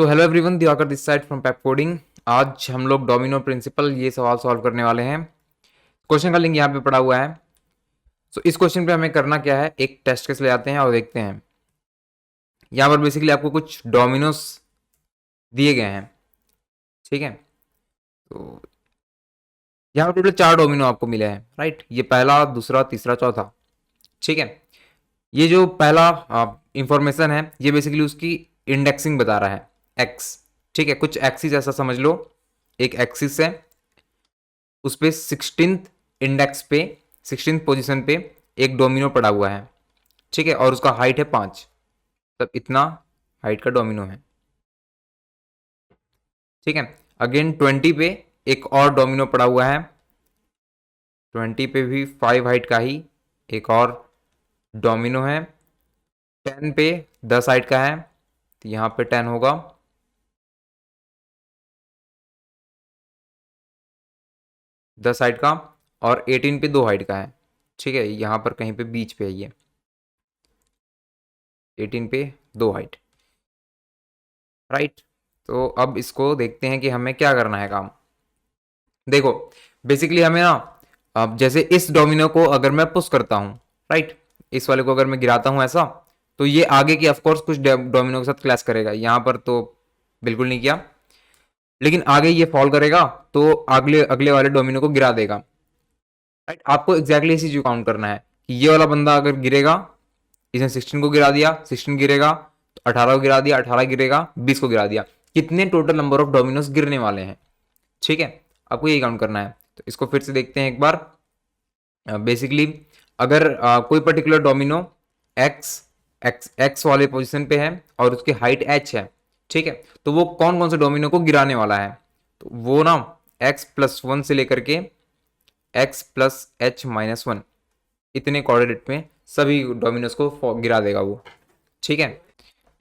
So hello everyone, Divakar this side from Pepcoding. आज हम लोग डोमिनो प्रिंसिपल ये सवाल सॉल्व करने वाले हैं। क्वेश्चन का लिंक यहाँ पे पड़ा हुआ है। सो इस क्वेश्चन पे हमें करना क्या है, एक टेस्ट केस ले आते हैं और देखते हैं। यहाँ पर बेसिकली आपको कुछ डोमिनोस दिए गए हैं, ठीक है। तो यहाँ पर टोटल 4 डोमिनो आपको मिले हैं, राइट। ये पहला, दूसरा, तीसरा, चौथा, ठीक है। ये जो पहला इंफॉर्मेशन है ये बेसिकली उसकी इंडेक्सिंग बता रहा है, एक्स, ठीक है। कुछ एक्सिस ऐसा समझ लो, एक एक्सिस है, उस पर 16th इंडेक्स पे, 16th पोजीशन पे एक डोमिनो पड़ा हुआ है, ठीक है। और उसका हाइट है 5, तब इतना हाइट का डोमिनो है, ठीक है। अगेन 20 पे एक और डोमिनो पड़ा हुआ है, 20 पे भी 5 हाइट का ही एक और डोमिनो है। 10 पे 10 हाइट का है, तो यहाँ पे 10 होगा। 10 हाइट का, और 18 पे 2 हाइट का है, ठीक है। यहाँ पर कहीं पे बीच पे है ये, 18 पे 2 हाइट, राइट। तो अब इसको देखते हैं कि हमें क्या करना है काम। देखो बेसिकली हमें ना, अब जैसे इस डोमिनो को अगर मैं पुश करता हूँ, राइट, इस वाले को अगर मैं गिराता हूँ ऐसा, तो ये आगे की ऑफकोर्स कुछ डोमिनो के साथ क्लैश करेगा। यहाँ पर तो बिल्कुल नहीं किया, लेकिन आगे ये फॉल करेगा तो अगले अगले वाले डोमिनो को गिरा देगा, राइट। आपको एग्जैक्टली इसी चीज काउंट करना है कि ये वाला बंदा अगर गिरेगा, इसने 16 को गिरा दिया, 16 गिरेगा तो 18 को गिरा दिया, 18 गिरेगा, 20 को गिरा दिया, कितने टोटल नंबर ऑफ डोमिनोज गिरने वाले हैं, ठीक है। आपको यही काउंट करना है। तो इसको फिर से देखते हैं एक बार। बेसिकली अगर कोई particular domino x x x वाले पोजीशन पे है और उसकी हाइट एच है, ठीक है, तो वो कौन कौन से डोमिनो को गिराने वाला है, तो वो ना x+1 से लेकर के x+h-1 इतने कोऑर्डिनेट में सभी डोमिनोज को गिरा देगा वो, ठीक है।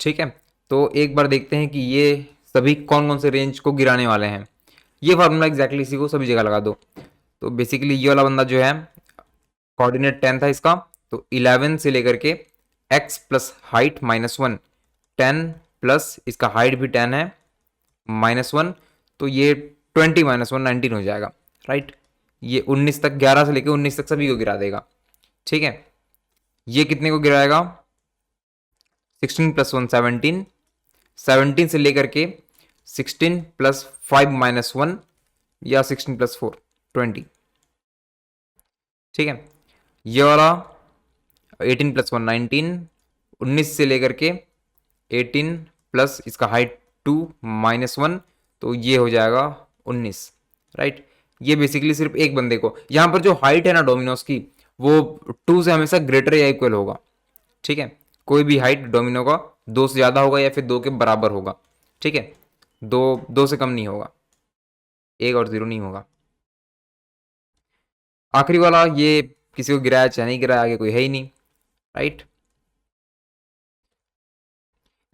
ठीक है, तो एक बार देखते हैं कि ये सभी कौन कौन से रेंज को गिराने वाले हैं। ये फार्मूला एग्जैक्टली इसी को सभी जगह लगा दो। तो बेसिकली ये वाला बंदा जो है, कोऑर्डिनेट 10 था इसका, तो 11 से लेकर के x प्लस हाइट -1, 10 प्लस इसका हाइट भी 10 है, -1, तो ये 20 -1 19 हो जाएगा, राइट। ये 19 तक, 11 से लेकर 19 तक सभी को गिरा देगा, ठीक है। ये कितने को गिराएगा, 16 + 1 17, 17 से लेकर के 16 + 5 -1 या 16 + 4 20, ठीक है। ये वाला 18 + 1 19, 19 से लेकर के 18 प्लस इसका हाइट 2 -1, तो ये हो जाएगा 19, राइट। ये बेसिकली सिर्फ एक बंदे को, यहाँ पर जो हाइट है ना डोमिनोज की, वो 2 से हमेशा ग्रेटर या इक्वल होगा, ठीक है। कोई भी हाइट डोमिनो का 2 से ज़्यादा होगा या फिर 2 के बराबर होगा, ठीक है। 2 से कम नहीं होगा, 1 और 0 नहीं होगा। आखिरी वाला ये किसी को गिराया चाहे नहीं गिराया, आगे कोई है ही नहीं, राइट।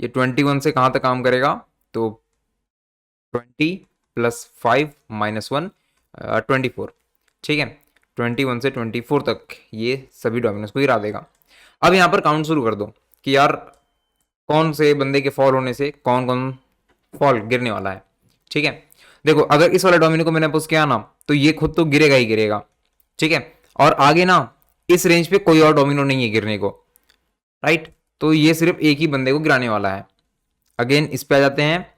ये 21 से कहाँ तक काम करेगा, तो 20 + 5 -1 24, ठीक है। 21 से 24 तक ये सभी डोमिनोज को गिरा देगा। अब यहाँ पर काउंट शुरू कर दो कि यार कौन से बंदे के फॉल होने से कौन कौन फॉल गिरने वाला है, ठीक है। देखो अगर इस वाले डोमिनो को मैंने पुश किया ना, तो ये खुद तो गिरेगा ही गिरेगा, ठीक है। और आगे ना इस रेंज पे कोई और डोमिनो नहीं है गिरने को, राइट। तो ये सिर्फ एक ही बंदे को गिराने वाला है। अगेन इस पे आ जाते हैं,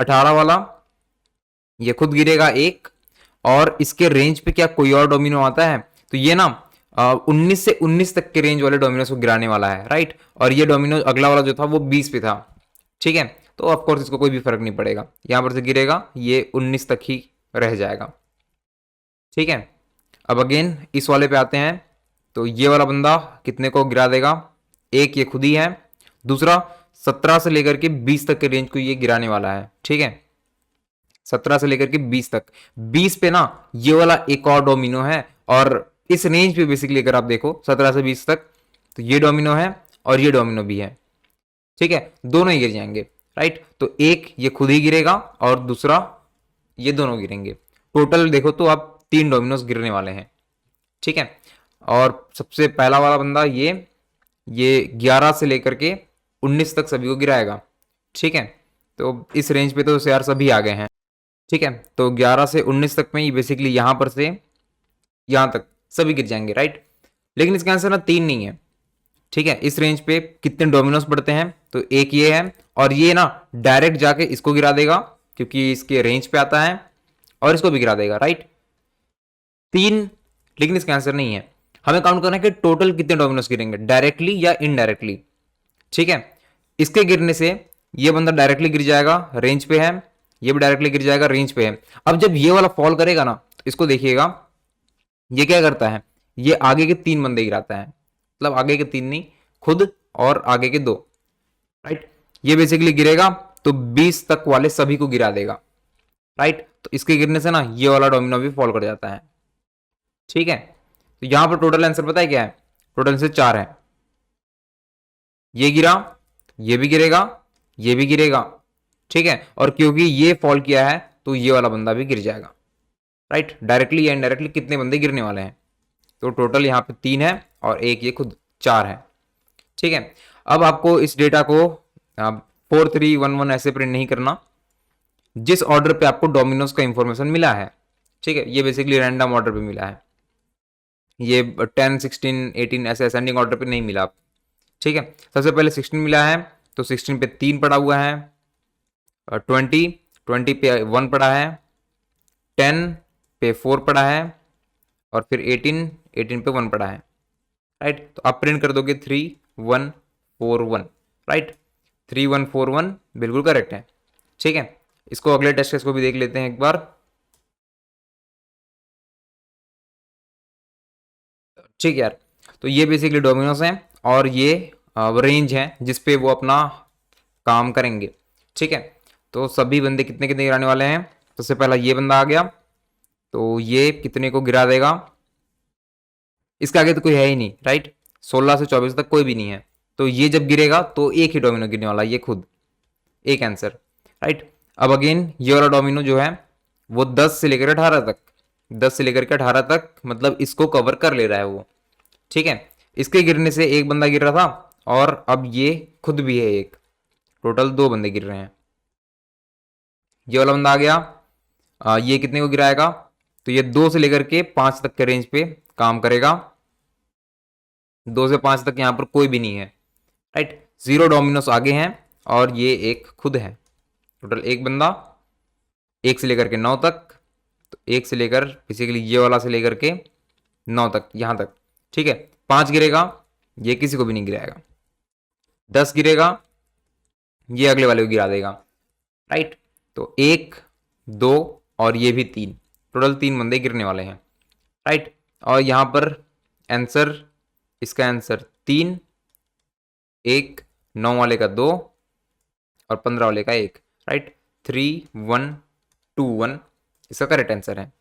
18 वाला ये खुद गिरेगा एक, और इसके रेंज पे क्या कोई और डोमिनो आता है, तो ये ना 19 से 19 तक के रेंज वाले डोमिनोज को गिराने वाला है, राइट। और ये डोमिनो अगला वाला जो था वो 20 पे था, ठीक है। तो ऑफकोर्स इसको कोई भी फर्क नहीं पड़ेगा, यहां पर से गिरेगा ये 19 तक ही रह जाएगा, ठीक है। अब अगेन इस वाले पे आते हैं, तो ये वाला बंदा कितने को गिरा देगा, एक ये खुद ही है, दूसरा 17 से लेकर के 20 तक के रेंज को ये गिराने वाला है, ठीक है। 17 से लेकर के 20 तक, 20 पे ना ये वाला एक और डोमिनो है, और इस रेंज पे बेसिकली अगर आप देखो 17 से 20 तक, तो ये डोमिनो है और ये डोमिनो भी है, ठीक है। दोनों ही गिर जाएंगे, राइट। तो एक ये खुद ही गिरेगा और दूसरा ये दोनों गिरेंगे। टोटल देखो तो आप 3 डोमिनोज गिरने वाले हैं, ठीक है। और सबसे पहला वाला बंदा ये 11 से लेकर के 19 तक सभी को गिराएगा, ठीक है। तो इस रेंज पे तो यार सभी आ गए हैं, ठीक है। तो 11 से 19 तक में ये बेसिकली यहाँ पर से यहाँ तक सभी गिर जाएंगे, राइट। लेकिन इसका आंसर ना 3 नहीं है, ठीक है। इस रेंज पे कितने डोमिनोज पड़ते हैं, तो एक ये है, और ये ना डायरेक्ट जाके इसको गिरा देगा क्योंकि इसके रेंज पे आता है, और इसको भी गिरा देगा, राइट। 3, लेकिन इसका आंसर नहीं है। हमें काउंट करना है कि टोटल कितने डोमिनोज गिरेंगे, डायरेक्टली या इनडायरेक्टली, ठीक है। इसके गिरने से ये बंदा डायरेक्टली गिर जाएगा, रेंज पे है, ये भी डायरेक्टली गिर जाएगा, रेंज पे है। अब जब ये वाला फॉल करेगा ना, तो इसको देखिएगा, ये क्या करता है, ये आगे के 3 बंदे गिराता है, मतलब आगे के 3 नहीं, खुद और आगे के 2, राइट। ये बेसिकली गिरेगा तो 20 तक वाले सभी को गिरा देगा, राइट। तो इसके गिरने से ना ये वाला डोमिनो भी फॉल कर जाता है, ठीक है। तो यहां पर टोटल आंसर पता है क्या है, टोटल आंसर 4 है। ये गिरा, ये भी गिरेगा, ये भी गिरेगा, ठीक है। और क्योंकि ये फॉल किया है तो ये वाला बंदा भी गिर जाएगा, राइट। डायरेक्टली या इनडायरेक्टली कितने बंदे गिरने वाले हैं, तो टोटल यहाँ पे 3 है और एक ये खुद 4 है, ठीक है। अब आपको इस डेटा को 4311 ऐसे प्रिंट नहीं करना, जिस ऑर्डर पे आपको डोमिनोज का इंफॉर्मेशन मिला है, ठीक है। ये बेसिकली रैंडम ऑर्डर पे मिला है, ये 10 16 18 ऐसे असेंडिंग ऑर्डर पे नहीं मिला, ठीक है। सबसे पहले 16 मिला है, तो 16 पे 3 पड़ा हुआ है, 20 पे 1 पड़ा है, 10 पे 4 पड़ा है, और फिर 18 पे 1 पड़ा है, राइट। तो आप प्रिंट कर दोगे 3141, राइट। 3141 बिल्कुल करेक्ट है, ठीक है। इसको अगले टेस्ट केस को भी देख लेते हैं एक बार, ठीक है यार। तो ये बेसिकली डोमिनोज हैं और ये रेंज है जिसपे वो अपना काम करेंगे, ठीक है। तो सभी बंदे कितने कितने गिराने वाले हैं, सबसे पहला ये बंदा आ गया, तो ये कितने को गिरा देगा, इसके आगे तो कोई है ही नहीं, राइट। 16 से 24 तक कोई भी नहीं है, तो ये जब गिरेगा तो एक ही डोमिनो गिरने वाला, ये खुद एक आंसर, राइट। अब अगेन ये वाला डोमिनो जो है वो 10 से लेकर 18 तक, 10 से लेकर के 18 तक मतलब इसको कवर कर ले रहा है वो, ठीक है। इसके गिरने से एक बंदा गिर रहा था और अब ये खुद भी है एक, टोटल 2 बंदे गिर रहे हैं। ये वाला बंदा आ गया, ये कितने को गिराएगा, तो ये 2 से लेकर के 5 तक के रेंज पे काम करेगा, 2 से 5 तक यहाँ पर कोई भी नहीं है, राइट। 0 डोमिनोस आगे हैं और ये एक खुद है, टोटल एक बंदा, 1 से लेकर के 9 तक, तो 1 से लेकर बेसिकली ये वाला से लेकर के 9 तक, यहाँ तक, ठीक है। 5 गिरेगा, ये किसी को भी नहीं गिराएगा, 10 गिरेगा, ये अगले वाले को गिरा देगा, राइट। तो 1 2 और ये भी 3, टोटल 3 बंदे गिरने वाले हैं, राइट। और यहाँ पर आंसर, इसका आंसर 3, 1 9 वाले का 2 और 15 वाले का 1, राइट। 3121 इसका करेक्ट आंसर है।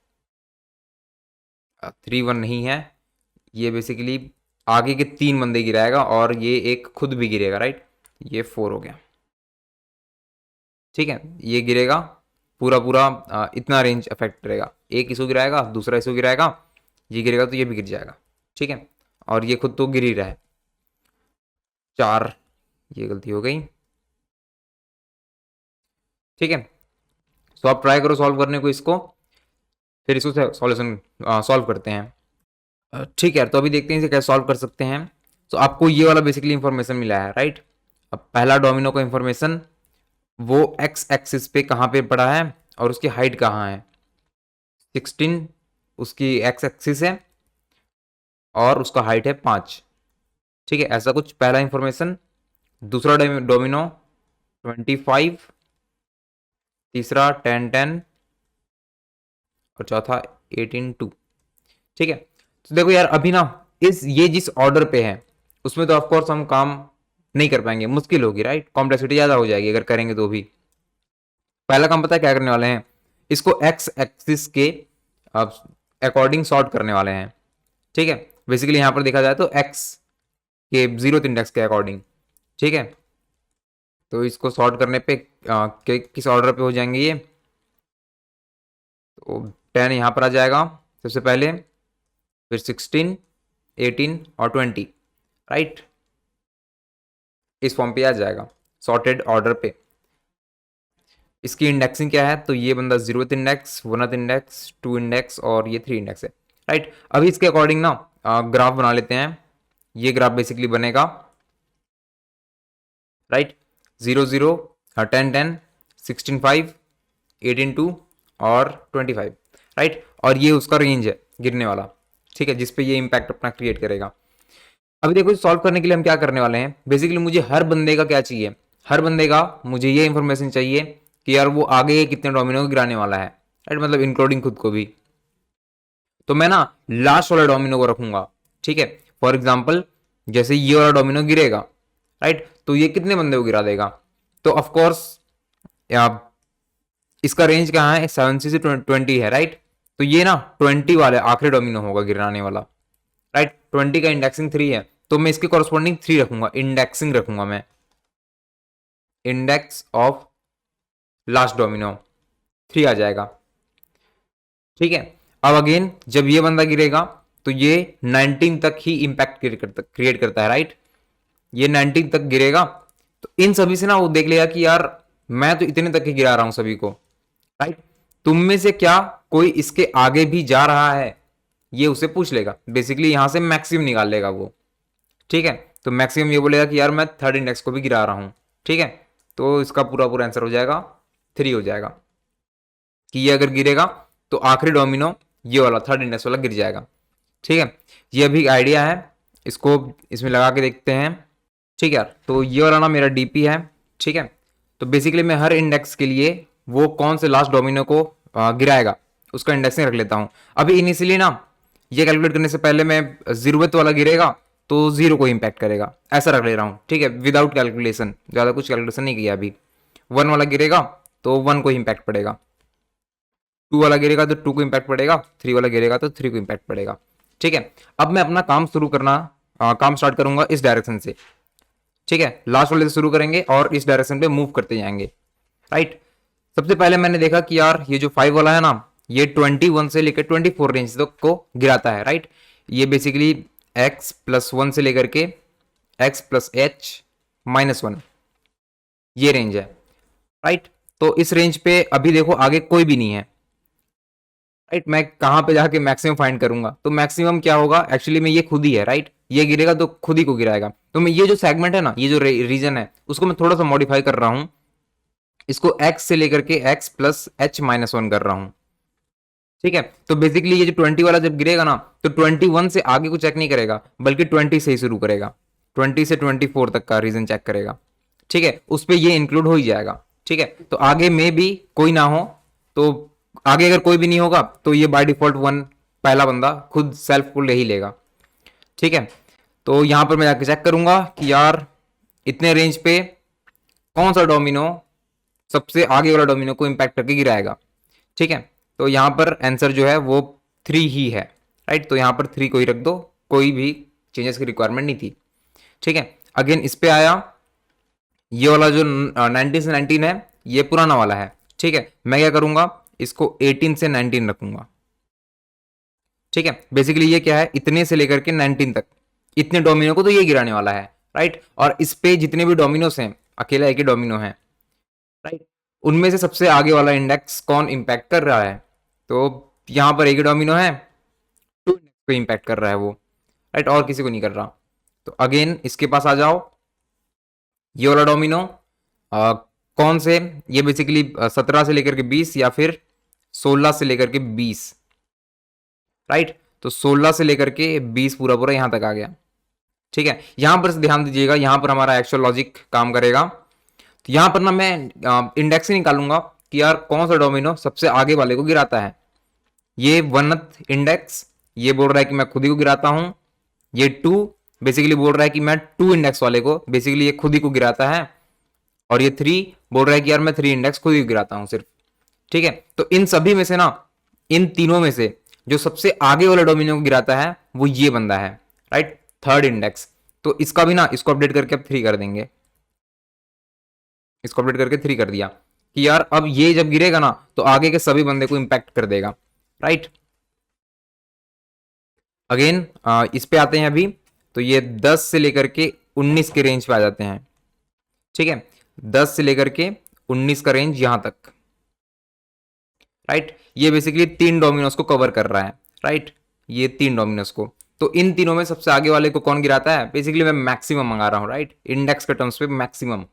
31 नहीं है, ये बेसिकली आगे के 3 बंदे गिराएगा और ये एक खुद भी गिरेगा, राइट। ये 4 हो गया, ठीक है। ये गिरेगा पूरा पूरा, इतना रेंज अफेक्ट करेगा, एक इसको गिराएगा, दूसरा इसको गिराएगा, ये गिरेगा तो ये भी गिर जाएगा, ठीक है। और ये खुद तो गिर ही रहा है, 4, ये गलती हो गई, ठीक है। तो आप ट्राई करो सॉल्व करने को इसको, फिर इसको सॉल्यूशन सॉल्व करते हैं, ठीक है। तो अभी देखते हैं इसे कैसे सॉल्व कर सकते हैं। तो आपको ये वाला बेसिकली इंफॉर्मेशन मिला है, राइट। अब पहला डोमिनो का इंफॉर्मेशन वो एक्स एक्सिस पे कहाँ पे पड़ा है और उसकी हाइट कहाँ है, 16 उसकी एक्स एक्सिस है और उसका हाइट है 5, ठीक है। ऐसा कुछ पहला इंफॉर्मेशन। दूसरा डोमिनो 25, तीसरा 10 10 और चौथा 18 2, ठीक है। तो देखो यार अभी ना ये जिस ऑर्डर पे है उसमें तो ऑफकोर्स हम काम नहीं कर पाएंगे, मुश्किल होगी, राइट। कॉम्प्लेक्सिटी ज़्यादा हो जाएगी अगर करेंगे तो भी। पहला काम पता है क्या करने वाले हैं, इसको एक्स एक्सिस के अकॉर्डिंग सॉर्ट करने वाले हैं, ठीक है। बेसिकली यहाँ पर देखा जाए तो एक्स के 0th इंडेक्स के अकॉर्डिंग, ठीक है। तो इसको सॉर्ट करने पे किस ऑर्डर पे हो जाएंगे ये, तो 10 यहाँ पर आ जाएगा सबसे पहले, फिर 16 18 और 20, राइट। इस फॉर्म पे आ जाएगा सॉर्टेड ऑर्डर पे। इसकी इंडेक्सिंग क्या है, तो ये बंदा 0th index, 1th index, 2 index और ये 3 इंडेक्स है, राइट। अभी इसके अकॉर्डिंग ना ग्राफ बना लेते हैं। ये ग्राफ बेसिकली बनेगा, राइट, 0 0 10 10 16 5 18 2 और 25, राइट। और ये उसका रेंज है गिरने वाला, ठीक है, जिसपे ये इम्पैक्ट अपना क्रिएट करेगा। अभी देखो सॉल्व करने के लिए हम क्या करने वाले हैं, बेसिकली मुझे हर बंदे का क्या चाहिए, हर बंदे का मुझे ये इंफॉर्मेशन चाहिए कि यार वो आगे कितने डोमिनो को गिराने वाला है, राइट, मतलब इंक्लूडिंग खुद को भी। तो मैं ना लास्ट वाला डोमिनो को रखूंगा, ठीक है। फॉर एग्जाम्पल जैसे ये वाला डोमिनो गिरेगा, राइट, तो ये कितने बंदे को गिरा देगा, तो ऑफकोर्स इसका रेंज कहाँ है, 7 से 20 है, राइट। तो ये ना 20 वाले आखिरी डोमिनो होगा गिराने वाला, राइट। 20 का इंडेक्सिंग 3 है, तो मैं इसके कॉरस्पॉन्डिंग 3 रखूंगा, इंडेक्सिंग रखूंगा मैं, इंडेक्स ऑफ लास्ट डोमिनो 3 आ जाएगा, ठीक है। अब अगेन जब ये बंदा गिरेगा तो ये 19 तक ही इंपैक्ट क्रिएट करता है, राइट। ये 19 तक गिरेगा, तो इन सभी से ना वो देख लेगा कि यार मैं तो इतने तक ही गिरा रहा हूं सभी को, राइट। तुम में से क्या कोई इसके आगे भी जा रहा है, ये उसे पूछ लेगा, बेसिकली यहां से मैक्सिमम निकाल लेगा वो, ठीक है। तो मैक्सिमम ये बोलेगा कि यार मैं 3rd इंडेक्स को भी गिरा रहा हूं, ठीक है। तो इसका पूरा पूरा आंसर हो जाएगा 3 हो जाएगा, कि ये अगर गिरेगा तो आखिरी डोमिनो ये वाला 3rd इंडेक्स वाला गिर जाएगा, ठीक है। ये अभी आइडिया है, इसको इसमें लगा के देखते हैं, ठीक है। तो ये वाला ना मेरा डीपी है, ठीक है। तो बेसिकली मैं हर इंडेक्स के लिए वो कौन से लास्ट डोमिनो को गिराएगा उसका इंडेक्सिंग रख लेता हूं। अभी इनिशियली ना ये कैलकुलेट करने से पहले मैं 0th वाला गिरेगा तो 0 को इम्पैक्ट करेगा, ऐसा रख ले रहा हूँ, ठीक है, विदाउट कैलकुलेशन, ज़्यादा कुछ कैलकुलेशन नहीं किया अभी। 1 वाला गिरेगा तो 1 को इम्पैक्ट पड़ेगा, 2 वाला गिरेगा तो 2 को इम्पैक्ट पड़ेगा, 3 वाला गिरेगा तो 3 को इम्पैक्ट पड़ेगा, ठीक है। अब मैं अपना काम शुरू करना काम स्टार्ट करूंगा इस डायरेक्शन से, ठीक है, लास्ट वाले से शुरू करेंगे और इस डायरेक्शन पे मूव करते जाएंगे, राइट। सबसे पहले मैंने देखा कि यार ये जो 5 वाला है ना, ये 21 से लेकर 24 रेंज तक को गिराता है, राइट। ये बेसिकली x+1 से लेकर के x+h-1 ये रेंज है, राइट। तो इस रेंज पे अभी देखो आगे कोई भी नहीं है, राइट। मैं कहां पे जाके मैक्सिमम फाइंड करूंगा, तो मैक्सिमम क्या होगा, एक्चुअली में ये खुद ही है, राइट। ये गिरेगा तो खुद ही को गिराएगा, तो मैं ये जो सेगमेंट है ना, ये जो रीजन है उसको मैं थोड़ा सा मॉडिफाई कर रहा हूं, इसको x से लेकर के x+h-1 कर रहा हूं, ठीक है। तो बेसिकली ये जो 20 वाला जब गिरेगा ना, तो 21 से आगे को चेक नहीं करेगा, बल्कि 20 से ही शुरू करेगा, 20 से 24 तक का रीजन चेक करेगा, ठीक है। उस पर ये इंक्लूड हो ही जाएगा, ठीक है। तो आगे में भी कोई ना हो, तो आगे अगर कोई भी नहीं होगा तो ये बाय डिफॉल्ट 1 पहला बंदा खुद सेल्फ को ले ही लेगा, ठीक है। तो यहां पर मैं जाके चेक करूंगा कि यार इतने रेंज पे कौन सा डोमिनो सबसे आगे वाला डोमिनो को इंपैक्ट करके गिराएगा, ठीक है। तो यहां पर आंसर जो है वो 3 ही है, राइट। तो यहां पर 3 को ही रख दो, कोई भी चेंजेस की रिक्वायरमेंट नहीं थी, ठीक है। अगेन इस पे आया, ये वाला जो 19 से 19 है ये पुराना वाला है, ठीक है। मैं क्या करूंगा, इसको 18 से 19 रखूंगा, ठीक है। बेसिकली ये क्या है, इतने से लेकर के 19 तक इतने डोमिनो को तो ये गिराने वाला है, राइट। और इस पे जितने भी डोमिनोस हैं, अकेला एक ही डोमिनो है, राइट। उनमें से सबसे आगे वाला इंडेक्स कौन इंपैक्ट कर रहा है, तो यहां पर एक ही डोमिनो है, 2 इंडेक्स को इंपैक्ट कर रहा है वो, राइट, और किसी को नहीं कर रहा। तो अगेन इसके पास आ जाओ, ये वाला डोमिनो कौन से, ये बेसिकली 17 से लेकर के 20 या फिर 16 से लेकर के 20, राइट। तो 16 से लेकर के 20 पूरा पूरा यहां तक आ गया, ठीक है। यहां पर ध्यान दीजिएगा, यहां पर हमारा एक्चुअल लॉजिक काम करेगा। तो यहां पर ना मैं इंडेक्स ही निकालूंगा कि यार कौन सा डोमिनो सबसे आगे वाले को गिराता है। ये 1th इंडेक्स ये बोल रहा है कि मैं खुद ही को गिराता हूं, ये 2 बेसिकली बोल रहा है कि मैं 2 इंडेक्स वाले को, बेसिकली ये खुद ही को गिराता है, और ये 3 बोल रहा है कि यार मैं 3 इंडेक्स खुद ही गिराता हूं सिर्फ, ठीक है। तो इन सभी में से ना, इन तीनों में से जो सबसे आगे वाला डोमिनो को गिराता है वो ये बंदा है, राइट, 3rd इंडेक्स। तो इसका भी ना, इसको अपडेट करके अब 3 कर देंगे, इसको अपडेट करके 3 कर दिया कि यार अब ये जब गिरेगा ना तो आगे के सभी बंदे को इंपैक्ट कर देगा, राइट। अगेन इस पे आते हैं अभी, तो ये 10 से लेकर के 19 के रेंज पे आ जाते हैं, ठीक है। 10 से लेकर के 19 का रेंज यहां तक, राइट। ये बेसिकली 3 डोमिनोज को कवर कर रहा है, राइट, ये 3 डोमिनोज को। तो इन तीनों में सबसे आगे वाले को कौन गिराता है? बेसिकली मैं मैक्सिमम मंगा रहा हूँ, राइट, इंडेक्स के टर्म्स पे मैक्सिमम।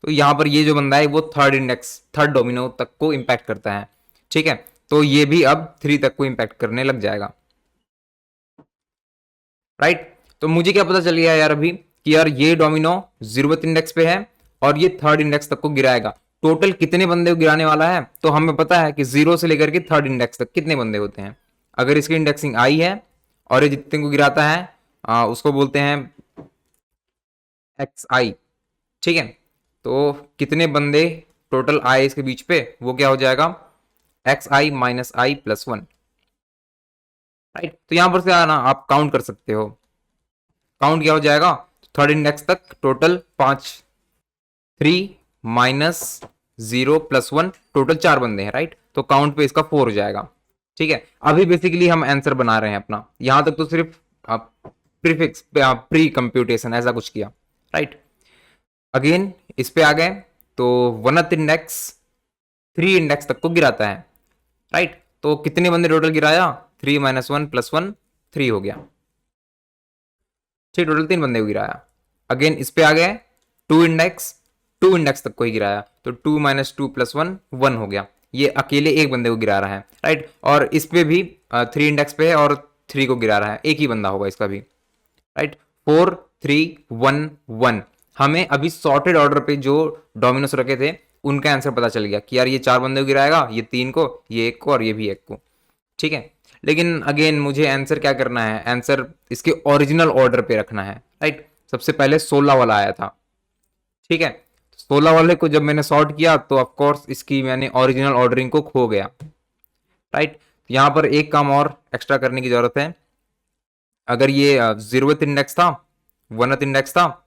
तो यहाँ पर ये जो बंदा है वो थर्ड डोमिनो तक को इम्पैक्ट करता है, ठीक है। तो ये भी अब 3 तक को इम्पैक्ट करने लग जाएगा, राइट। तो मुझे क्या पता चल गया यार अभी कि यार ये डोमिनो 0th इंडेक्स पे है और ये 3rd इंडेक्स तक को गिराएगा। टोटल कितने बंदे को गिराने वाला है? तो हमें पता है कि 0 से लेकर के 3rd इंडेक्स तक कितने बंदे होते हैं। अगर इसकी इंडेक्सिंग आई है और ये जितने को गिराता है उसको बोलते हैं एक्स आई, ठीक है। तो कितने बंदे टोटल आए इसके बीच पे, वो क्या हो जाएगा? एक्स आई माइनस आई प्लस 1, राइट। तो यहां पर से आना आप काउंट कर सकते हो। काउंट क्या हो जाएगा? 3rd इंडेक्स तक टोटल 5, 3 माइनस 0 प्लस 1, टोटल 4 बंदे हैं, राइट। तो काउंट पे इसका 4 हो जाएगा, ठीक है। अभी बेसिकली हम आंसर बना रहे हैं अपना, यहां तक तो सिर्फ प्रीफिक्स प्री कंप्यूटेशन ऐसा कुछ किया, राइट। अगेन इस पे आ गए तो 1th इंडेक्स 3 इंडेक्स तक को गिराता है, राइट। तो कितने बंदे टोटल गिराया? 3 माइनस 1 प्लस 1, 3 हो गया, ठीक। टोटल 3 बंदे को गिराया। अगेन इस पे आ गए 2 इंडेक्स तक को ही गिराया, तो 2 माइनस 2 प्लस 1, 1 हो गया। ये अकेले एक बंदे को गिरा रहा है, राइट। और इस पे भी 3 इंडेक्स पे है और 3 को गिरा रहा है, एक ही बंदा होगा इसका भी, राइट। 4 3 1 1। हमें अभी सॉर्टेड ऑर्डर पे जो डोमिनोस रखे थे उनका आंसर पता चल गया कि यार ये 4 बंदे को गिराएगा, ये 3 को, ये 1 को और ये भी 1 को, ठीक है। लेकिन अगेन मुझे आंसर क्या करना है? आंसर इसके ओरिजिनल ऑर्डर पे रखना है, राइट। सबसे पहले 16 वाला आया था, ठीक है। 16 वाले को जब मैंने सॉर्ट किया तो ऑफकोर्स इसकी मैंने ओरिजिनल ऑर्डरिंग को खो गया, राइट। यहाँ पर एक काम और एक्स्ट्रा करने की जरूरत है। अगर ये 0th इंडेक्स था, 1th इंडेक्स था,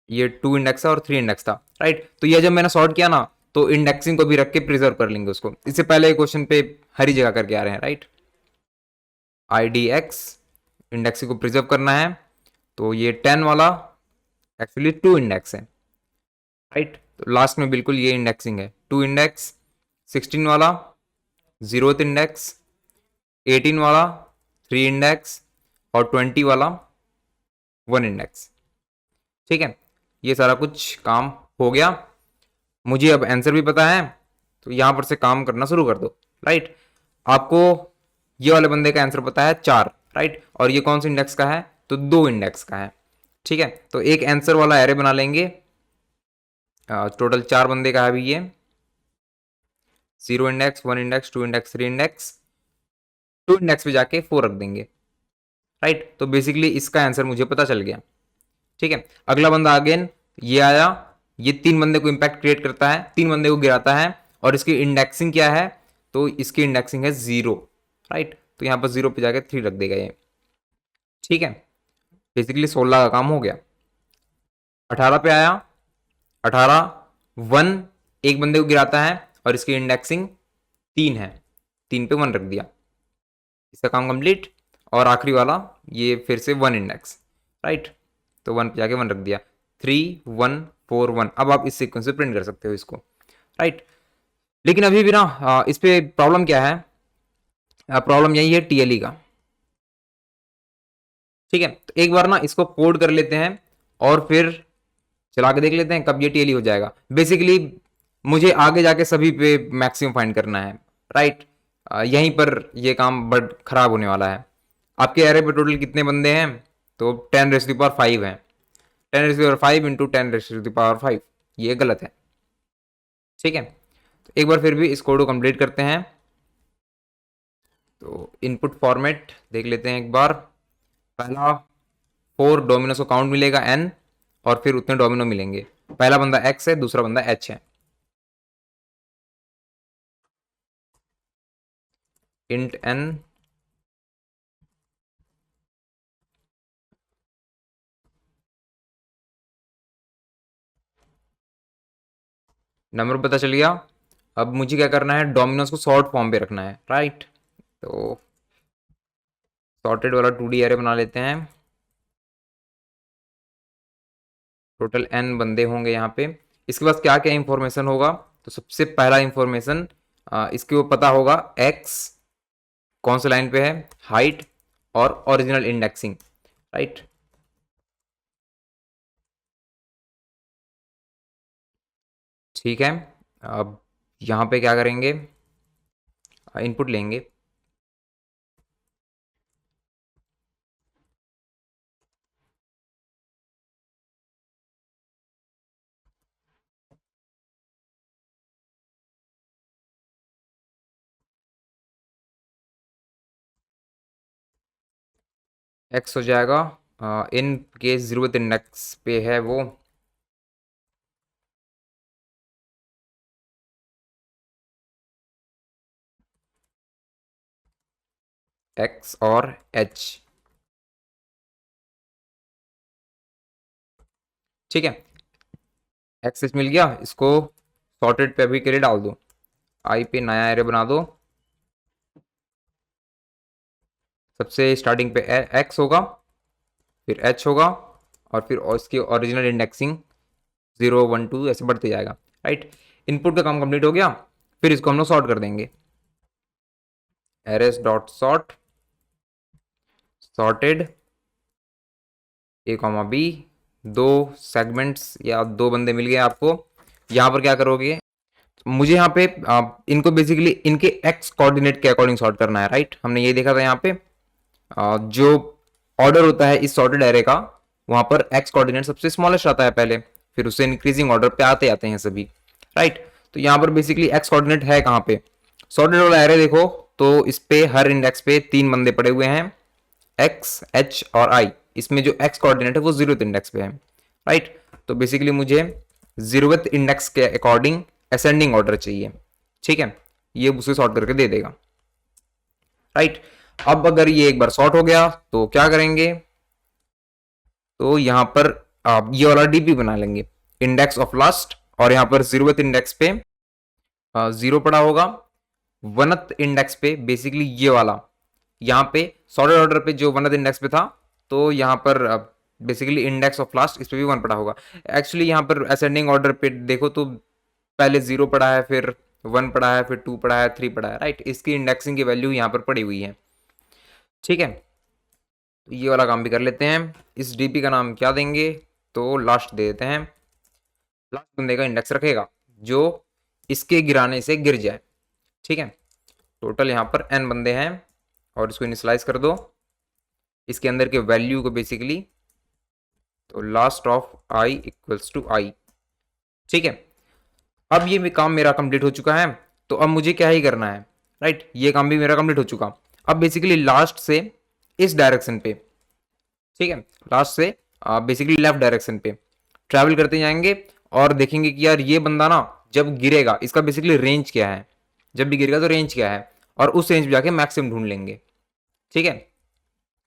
ये 2 इंडेक्स था और 3 इंडेक्स था, राइट। तो ये जब मैंने सॉर्ट किया ना तो इंडेक्सिंग को भी रख के प्रिजर्व कर लेंगे उसको। इससे पहले क्वेश्चन पे हरी जगह करके आ रहे हैं, right. I D x indexing को प्रिजर्व करना है, तो ये 10 वाला एक्चुअली 2 इंडेक्स है, राइट। तो लास्ट में बिल्कुल ये इंडेक्सिंग है, 2 इंडेक्स, 16 वाला 0th इंडेक्स, 18 वाला 3 इंडेक्स और 20 वाला 1 इंडेक्स, ठीक है। ये सारा कुछ काम हो गया। मुझे अब आंसर भी पता है, तो यहां पर से काम करना शुरू कर दो, राइट। आपको ये वाले बंदे का आंसर पता है 4, राइट। और ये कौन से इंडेक्स का है? तो 2 इंडेक्स का है, ठीक है। तो एक आंसर वाला एरे बना लेंगे। टोटल 4 बंदे का है अभी ये, 0 index, 1 index, 2 index, 3 index, 2 index पे जाके 4 रख देंगे, राइट। तो बेसिकली इसका आंसर मुझे पता चल गया, ठीक है। अगला बंदा अगेन ये आया, ये 3 बंदे को इंपैक्ट क्रिएट करता है, 3 बंदे को गिराता है और इसकी इंडेक्सिंग क्या है? तो इसकी इंडेक्सिंग है 0, राइट। तो यहाँ पर 0 पे जाके 3 रख देगा ये, ठीक है। बेसिकली 16 का काम हो गया। 18 पे आया, 18 1 एक बंदे को गिराता है और इसकी इंडेक्सिंग 3 है, 3 पे 1 रख दिया, इसका काम कंप्लीट। और आखिरी वाला ये फिर से 1 इंडेक्स, राइट। तो 1 पे जाके 1 रख दिया, 3 1 4 1। अब आप इस सीक्वेंस से प्रिंट कर सकते हो इसको, राइट। लेकिन अभी भी ना इस पे प्रॉब्लम क्या है? प्रॉब्लम यही है टीएलई का, ठीक है। तो एक बार ना इसको कोड कर लेते हैं और फिर चला के देख लेते हैं कब ये टीएलई हो जाएगा। बेसिकली मुझे आगे जाके सभी पे मैक्सिमम फाइंड करना है, राइट। यहीं पर ये काम बड़ खराब होने वाला है। आपके एरे पे टोटल कितने बंदे हैं? तो 10⁵ है, 10⁵ इंटू 10⁵ ये गलत है, ठीक है। तो एक बार फिर भी इस कोड को कंप्लीट करते हैं। तो इनपुट फॉर्मेट देख लेते हैं एक बार। पहला 4 डोमिनोज को काउंट मिलेगा n और फिर उतने डोमिनो मिलेंगे। पहला बंदा x है, दूसरा बंदा h है। इंट n नंबर पता चल गया। अब मुझे क्या करना है? डोमिनोज को सॉर्ट फॉर्म पे रखना है, राइट। तो सॉर्टेड वाला 2D एरे बना लेते हैं। टोटल n बंदे होंगे यहाँ पे। इसके पास क्या क्या इंफॉर्मेशन होगा, तो सबसे पहला इंफॉर्मेशन इसके वो पता होगा एक्स कौन सा लाइन पे है, हाइट और ओरिजिनल इंडेक्सिंग, राइट। ठीक है, अब यहाँ पे क्या करेंगे, इनपुट लेंगे। एक्स हो जाएगा, इन केस ज़रूरत इंडेक्स पे है वो एक्स और एच। ठीक है, एक्स एच मिल गया, इसको सॉर्टेड पे अभी के लिए डाल दो, आई पे नया एरे बना दो। सबसे स्टार्टिंग पे एक्स होगा, फिर एच होगा, और फिर इसकी ओरिजिनल इंडेक्सिंग 0 1 2 ऐसे बढ़ते जाएगा, राइट। इनपुट का काम कंप्लीट हो गया, फिर इसको हम लोग सॉर्ट कर देंगे। एरेस डॉट सॉर्ट, सॉर्टेड ए कॉमा बी, दो सेगमेंट्स या दो बंदे मिल गए आपको। यहाँ पर क्या करोगे, मुझे यहाँ पे इनको बेसिकली इनके एक्स कोऑर्डिनेट के अकॉर्डिंग सॉर्ट करना है, राइट। हमने ये देखा था यहाँ पे जो ऑर्डर होता है इस सॉर्टेड एरे का, वहां पर एक्स कोऑर्डिनेट सबसे स्मॉलेस्ट आता है पहले, फिर उससे इंक्रीजिंग ऑर्डर पे आते आते हैं सभी, राइट। तो यहाँ पर बेसिकली एक्स कोऑर्डिनेट है कहाँ पे, सॉर्टेड वाला एरे देखो, तो इस पे हर इंडेक्स पे 3 बंदे पड़े हुए हैं, एक्स एच और आई। इसमें जो एक्स कोऑर्डिनेट है वो 0th इंडेक्स पे है, राइट। तो बेसिकली मुझे 0th इंडेक्स के अकॉर्डिंग असेंडिंग ऑर्डर चाहिए, ठीक है। ये उसे सॉर्ट करके दे देगा, राइट। अब अगर ये एक बार सॉर्ट हो गया तो क्या करेंगे, तो यहां पर आप ये वाला डीपी बना लेंगे, इंडेक्स ऑफ लास्ट, और यहां पर 0th इंडेक्स पे 0 पड़ा होगा, 1th इंडेक्स पे बेसिकली ये वाला, यहाँ पे सॉर्टेड ऑर्डर पे जो 1th इंडेक्स पे था, तो यहाँ पर बेसिकली इंडेक्स ऑफ लास्ट इस पे भी 1 पड़ा होगा। एक्चुअली यहाँ पर असेंडिंग ऑर्डर पे देखो तो पहले 0 पड़ा है, फिर 1 पड़ा है, फिर 2 पड़ा है, 3 पड़ा है, राइट। इसकी इंडेक्सिंग की वैल्यू यहाँ पर पड़ी हुई है, ठीक है। तो ये वाला काम भी कर लेते हैं। इस डीपी का नाम क्या देंगे, तो लास्ट दे देते हैं। लास्ट बंदे का इंडेक्स रखेगा जो इसके गिराने से गिर जाए, ठीक है। टोटल यहाँ पर n बंदे हैं, और इसको इनिशियलाइज कर दो इसके अंदर के वैल्यू को बेसिकली, तो last of i equals to i, ठीक है। अब ये काम मेरा कंप्लीट हो चुका है, तो अब मुझे क्या ही करना है, राइट। ये काम भी मेरा कंप्लीट हो चुका। अब बेसिकली लास्ट से इस डायरेक्शन पे, ठीक है, लास्ट से बेसिकली लेफ्ट डायरेक्शन पे ट्रैवल करते जाएंगे, और देखेंगे कि यार ये बंदा ना जब गिरेगा इसका बेसिकली रेंज क्या है, जब भी गिरेगा तो रेंज क्या है, और उस रेंज पे जाके मैक्सिमम ढूंढ लेंगे, ठीक है।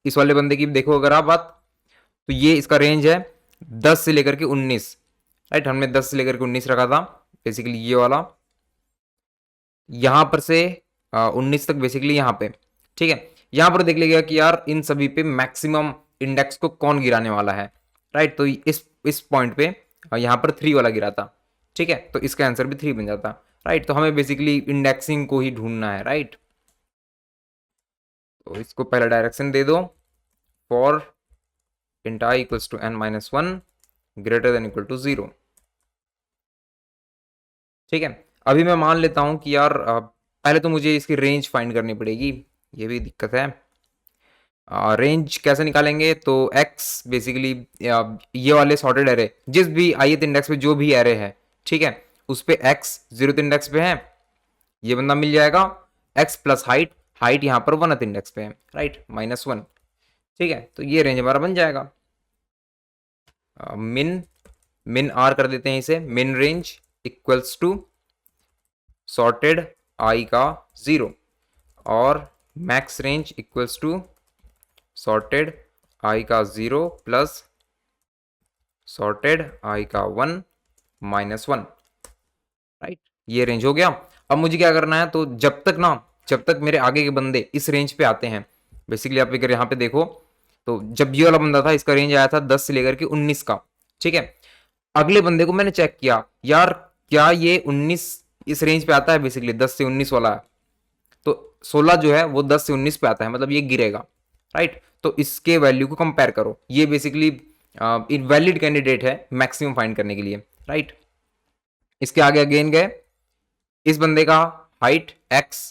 इस वाले बंदे की देखो अगर आप बात, तो ये इसका रेंज है 10 से लेकर के 19, राइट। हमने 10 से लेकर के 19 रखा था, बेसिकली ये वाला यहां पर से 19 तक बेसिकली यहाँ पे, ठीक है। यहां पर देख लीजिएगा कि यार इन सभी पे मैक्सिमम इंडेक्स को कौन गिराने वाला है, राइट। तो इस पॉइंट पे यहाँ पर 3 वाला गिरा था, ठीक है। तो इसका आंसर भी 3 बन जाता, राइट। तो हमें बेसिकली इंडेक्सिंग को ही ढूंढना है, राइट। तो इसको पहला डायरेक्शन दे दो, for int i equals to n-1 greater than equal to 0, ठीक है। अभी मैं मान लेता हूं कि यार पहले तो मुझे इसकी रेंज फाइंड करनी पड़ेगी, ये भी दिक्कत है। रेंज कैसे निकालेंगे, तो x बेसिकली ये वाले सॉर्टेड एरे जिस भी ith इंडेक्स पे जो भी एरे है, ठीक है, उस पे x 0th इंडेक्स पे है, ये बंदा मिल जाएगा। x प्लस हाइट, हाइट यहाँ पर 1th इंडेक्स पे है, राइट, -1, ठीक है। तो ये रेंज हमारा बन जाएगा। मिन मिन आर कर देते हैं इसे, min range equals to sorted i का 0, और max range equals to sorted i का 0 प्लस सॉर्टेड आई का 1 -1, राइट। ये रेंज हो गया। अब मुझे क्या करना है, तो जब तक मेरे आगे के बंदे इस रेंज पे आते हैं, बेसिकली आप अगर यहाँ पे देखो, तो जब ये वाला बंदा था इसका रेंज आया था 10 से लेकर के 19 का, ठीक है। अगले बंदे को मैंने चेक किया, यार क्या ये 19 इस रेंज पे आता है, बेसिकली 10 से 19 वाला, तो 16 जो है वो 10 से 19 पे आता है, मतलब ये गिरेगा, राइट। तो इसके वैल्यू को कंपेयर करो, ये बेसिकली इनवैलिड कैंडिडेट है मैक्सिमम फाइंड करने के लिए, राइट। इसके आगे अगेन गए, इस बंदे का हाइट x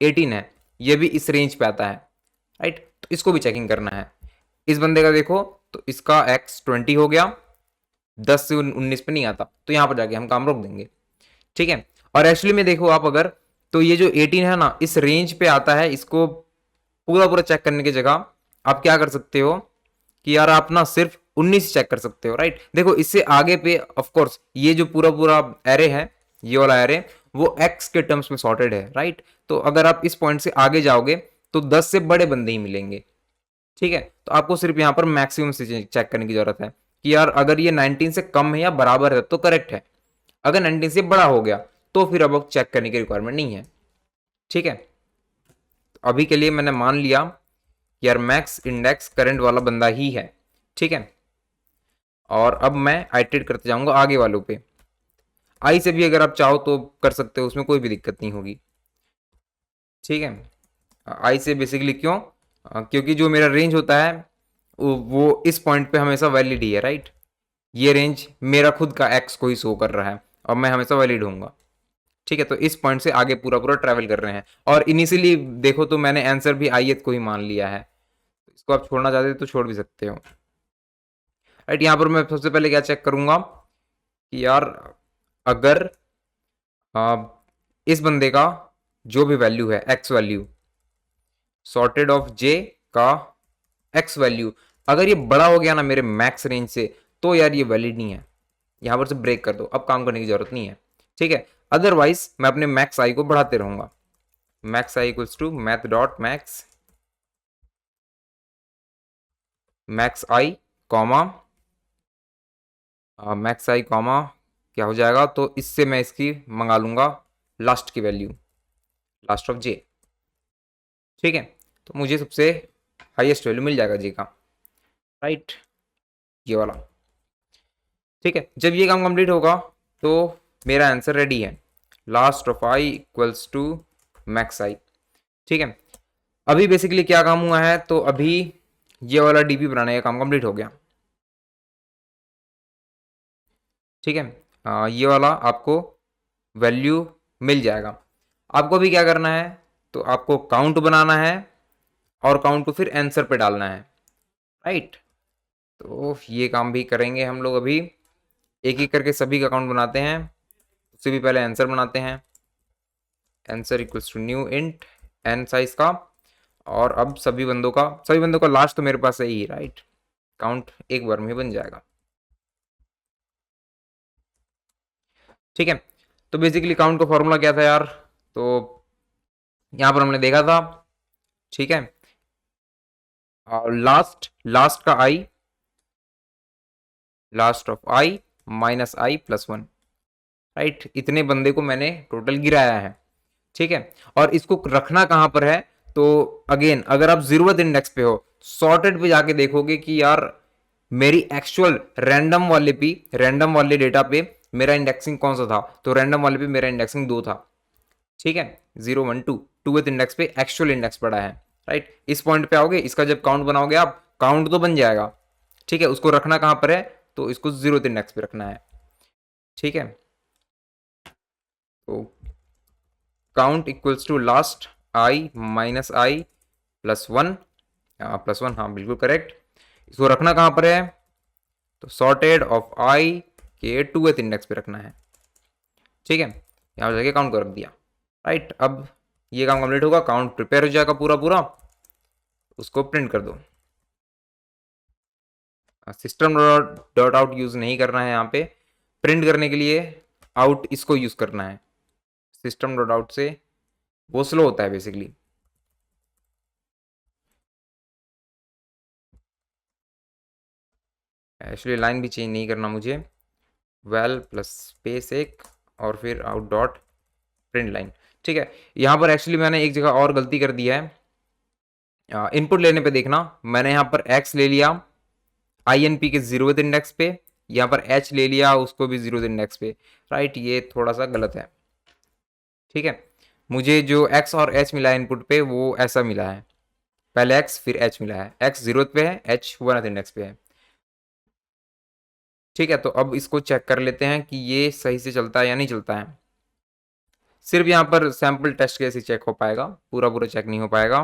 18 है, ये भी इस रेंज पे आता है, राइट। तो इसको भी चेकिंग करना है। इस बंदे का देखो तो इसका x 20 हो गया, 10 से 19 पे नहीं आता, तो यहां पर जाके हम काम रोक देंगे, ठीक है। और एक्चुअली में देखो आप अगर, तो ये जो 18 है ना इस रेंज पे आता है, इसको पूरा पूरा चेक करने की जगह आप क्या कर सकते हो कि यार आप ना सिर्फ 19 चेक कर सकते हो, राइट। देखो इससे आगे पे ऑफ कोर्स ये जो पूरा पूरा एरे है, ये वाला एरे वो x के टर्म्स में सॉर्टेड है, राइट। तो अगर आप इस पॉइंट से आगे जाओगे तो 10 से बड़े बंदे ही मिलेंगे, ठीक है। तो आपको सिर्फ यहाँ पर मैक्सिमम से चेक करने की जरूरत है कि यार अगर ये 19 से कम है या बराबर है तो करेक्ट है, अगर 19 से बड़ा हो गया तो फिर अब चेक करने की रिक्वायरमेंट नहीं है, ठीक है। तो अभी के लिए मैंने मान लिया यार मैक्स इंडेक्स करंट वाला बंदा ही है, ठीक है। और अब मैं आइटरेट करते जाऊंगा आगे वालों पे, आई से भी अगर आप चाहो तो कर सकते हो, उसमें कोई भी दिक्कत नहीं होगी, ठीक है। आई से बेसिकली क्यों, क्योंकि जो मेरा रेंज होता है वो इस पॉइंट पे हमेशा वैलिड ही है, राइट। ये रेंज मेरा खुद का एक्स को ही शो कर रहा है और मैं हमेशा वैलिड होऊंगा, ठीक है। तो इस पॉइंट से आगे पूरा पूरा ट्रैवल कर रहे हैं, और इनिशियली देखो तो मैंने आंसर भी आई को ही मान लिया है, तो इसको आप छोड़ना चाहते तो छोड़ भी सकते हो, राइट। यहाँ पर मैं सबसे पहले क्या चेक करूंगा कि यार अगर इस बंदे का जो भी वैल्यू है एक्स वैल्यू सॉर्टेड ऑफ जे का एक्स वैल्यू अगर ये बड़ा हो गया ना मेरे मैक्स रेंज से, तो यार ये वैलिड नहीं है, यहां पर से ब्रेक कर दो, अब काम करने की जरूरत नहीं है, ठीक है। अदरवाइज मैं अपने मैक्स आई को बढ़ाते रहूंगा, max I equals to math dot max max I comma max I comma क्या हो जाएगा, तो इससे मैं इसकी मंगा लूंगा लास्ट की वैल्यू, लास्ट ऑफ जे, ठीक है। तो मुझे सबसे हाईएस्ट वैल्यू मिल जाएगा जी का, राइट, ये वाला, ठीक है। जब ये काम कंप्लीट होगा तो मेरा आंसर रेडी है, last of i equals to max i, ठीक है। अभी बेसिकली क्या काम हुआ है, तो अभी ये वाला डीपी बनाने का काम कंप्लीट हो गया, ठीक है। ये वाला आपको वैल्यू मिल जाएगा। आपको अभी क्या करना है, तो आपको काउंट बनाना है और काउंट को फिर आंसर पे डालना है, राइट। तो ये काम भी करेंगे हम लोग अभी, एक एक करके सभी का काउंट बनाते हैं, उससे भी पहले आंसर बनाते हैं, answer equals to new int N size का, और अब सभी बंदों का लास्ट तो मेरे पास है ही, राइट, काउंट एक बार में ही बन जाएगा, ठीक है। तो बेसिकली काउंट का फॉर्मूला क्या था यार, तो यहां पर हमने देखा था, ठीक है। और लास्ट लास्ट का i, last of i minus I plus one, right, इतने बंदे को मैंने टोटल गिराया है, ठीक है। और इसको रखना कहां पर है, तो अगेन अगर आप जरूरत इंडेक्स पे हो, सॉर्टेड पे जाके देखोगे कि यार मेरी एक्चुअल रैंडम वाले डेटा पे मेरा इंडेक्सिंग कौन सा था, तो रैंडम वाले पे मेरा इंडेक्सिंग 2 था, ठीक है, 0 1 2 टूवेथ इंडेक्स पे एक्चुअल इंडेक्स पड़ा है, राइट। इस पॉइंट पे आओगे, इसका जब काउंट बनाओगे आप, काउंट तो बन जाएगा, ठीक है। उसको रखना कहां पर है, तो इसको 0th इंडेक्स पे रखना है, ठीक है। तो count equals to last I minus I plus one, हाँ बिल्कुल करेक्ट। इसको रखना कहां पर है, तो सॉर्टेड ऑफ आई के टूवेथ इंडेक्स पे रखना है, ठीक है। यहां जाके काउंट कर रख दिया, राइट। अब ये काम कंप्लीट होगा, काउंट प्रिपेयर हो जाएगा पूरा पूरा, उसको प्रिंट कर दो। सिस्टम डॉट आउट यूज नहीं करना है यहाँ पे, प्रिंट करने के लिए आउट इसको यूज करना है, सिस्टम डॉट आउट से वो स्लो होता है बेसिकली। एक्चुअली लाइन भी चेंज नहीं करना मुझे, वेल प्लस स्पेस एक और फिर आउट डॉट प्रिंट लाइन, ठीक है। यहाँ पर एक्चुअली मैंने एक जगह और गलती कर दी है, इनपुट लेने पे देखना, मैंने यहाँ पर एक्स ले लिया आई एन पी के 0th इंडेक्स पे यहाँ पर h ले लिया, उसको भी 0 इंडेक्स पे, राइट, ये थोड़ा सा गलत है। ठीक है, मुझे जो x और h मिला है इनपुट पे वो ऐसा मिला है, पहले x फिर h मिला है, x 0 पे है, h 1 इंडेक्स पे है। ठीक है, तो अब इसको चेक कर लेते हैं कि ये सही से चलता है या नहीं चलता है। सिर्फ यहाँ पर सैंपल टेस्ट केस ही चेक हो पाएगा, पूरा पूरा चेक नहीं हो पाएगा।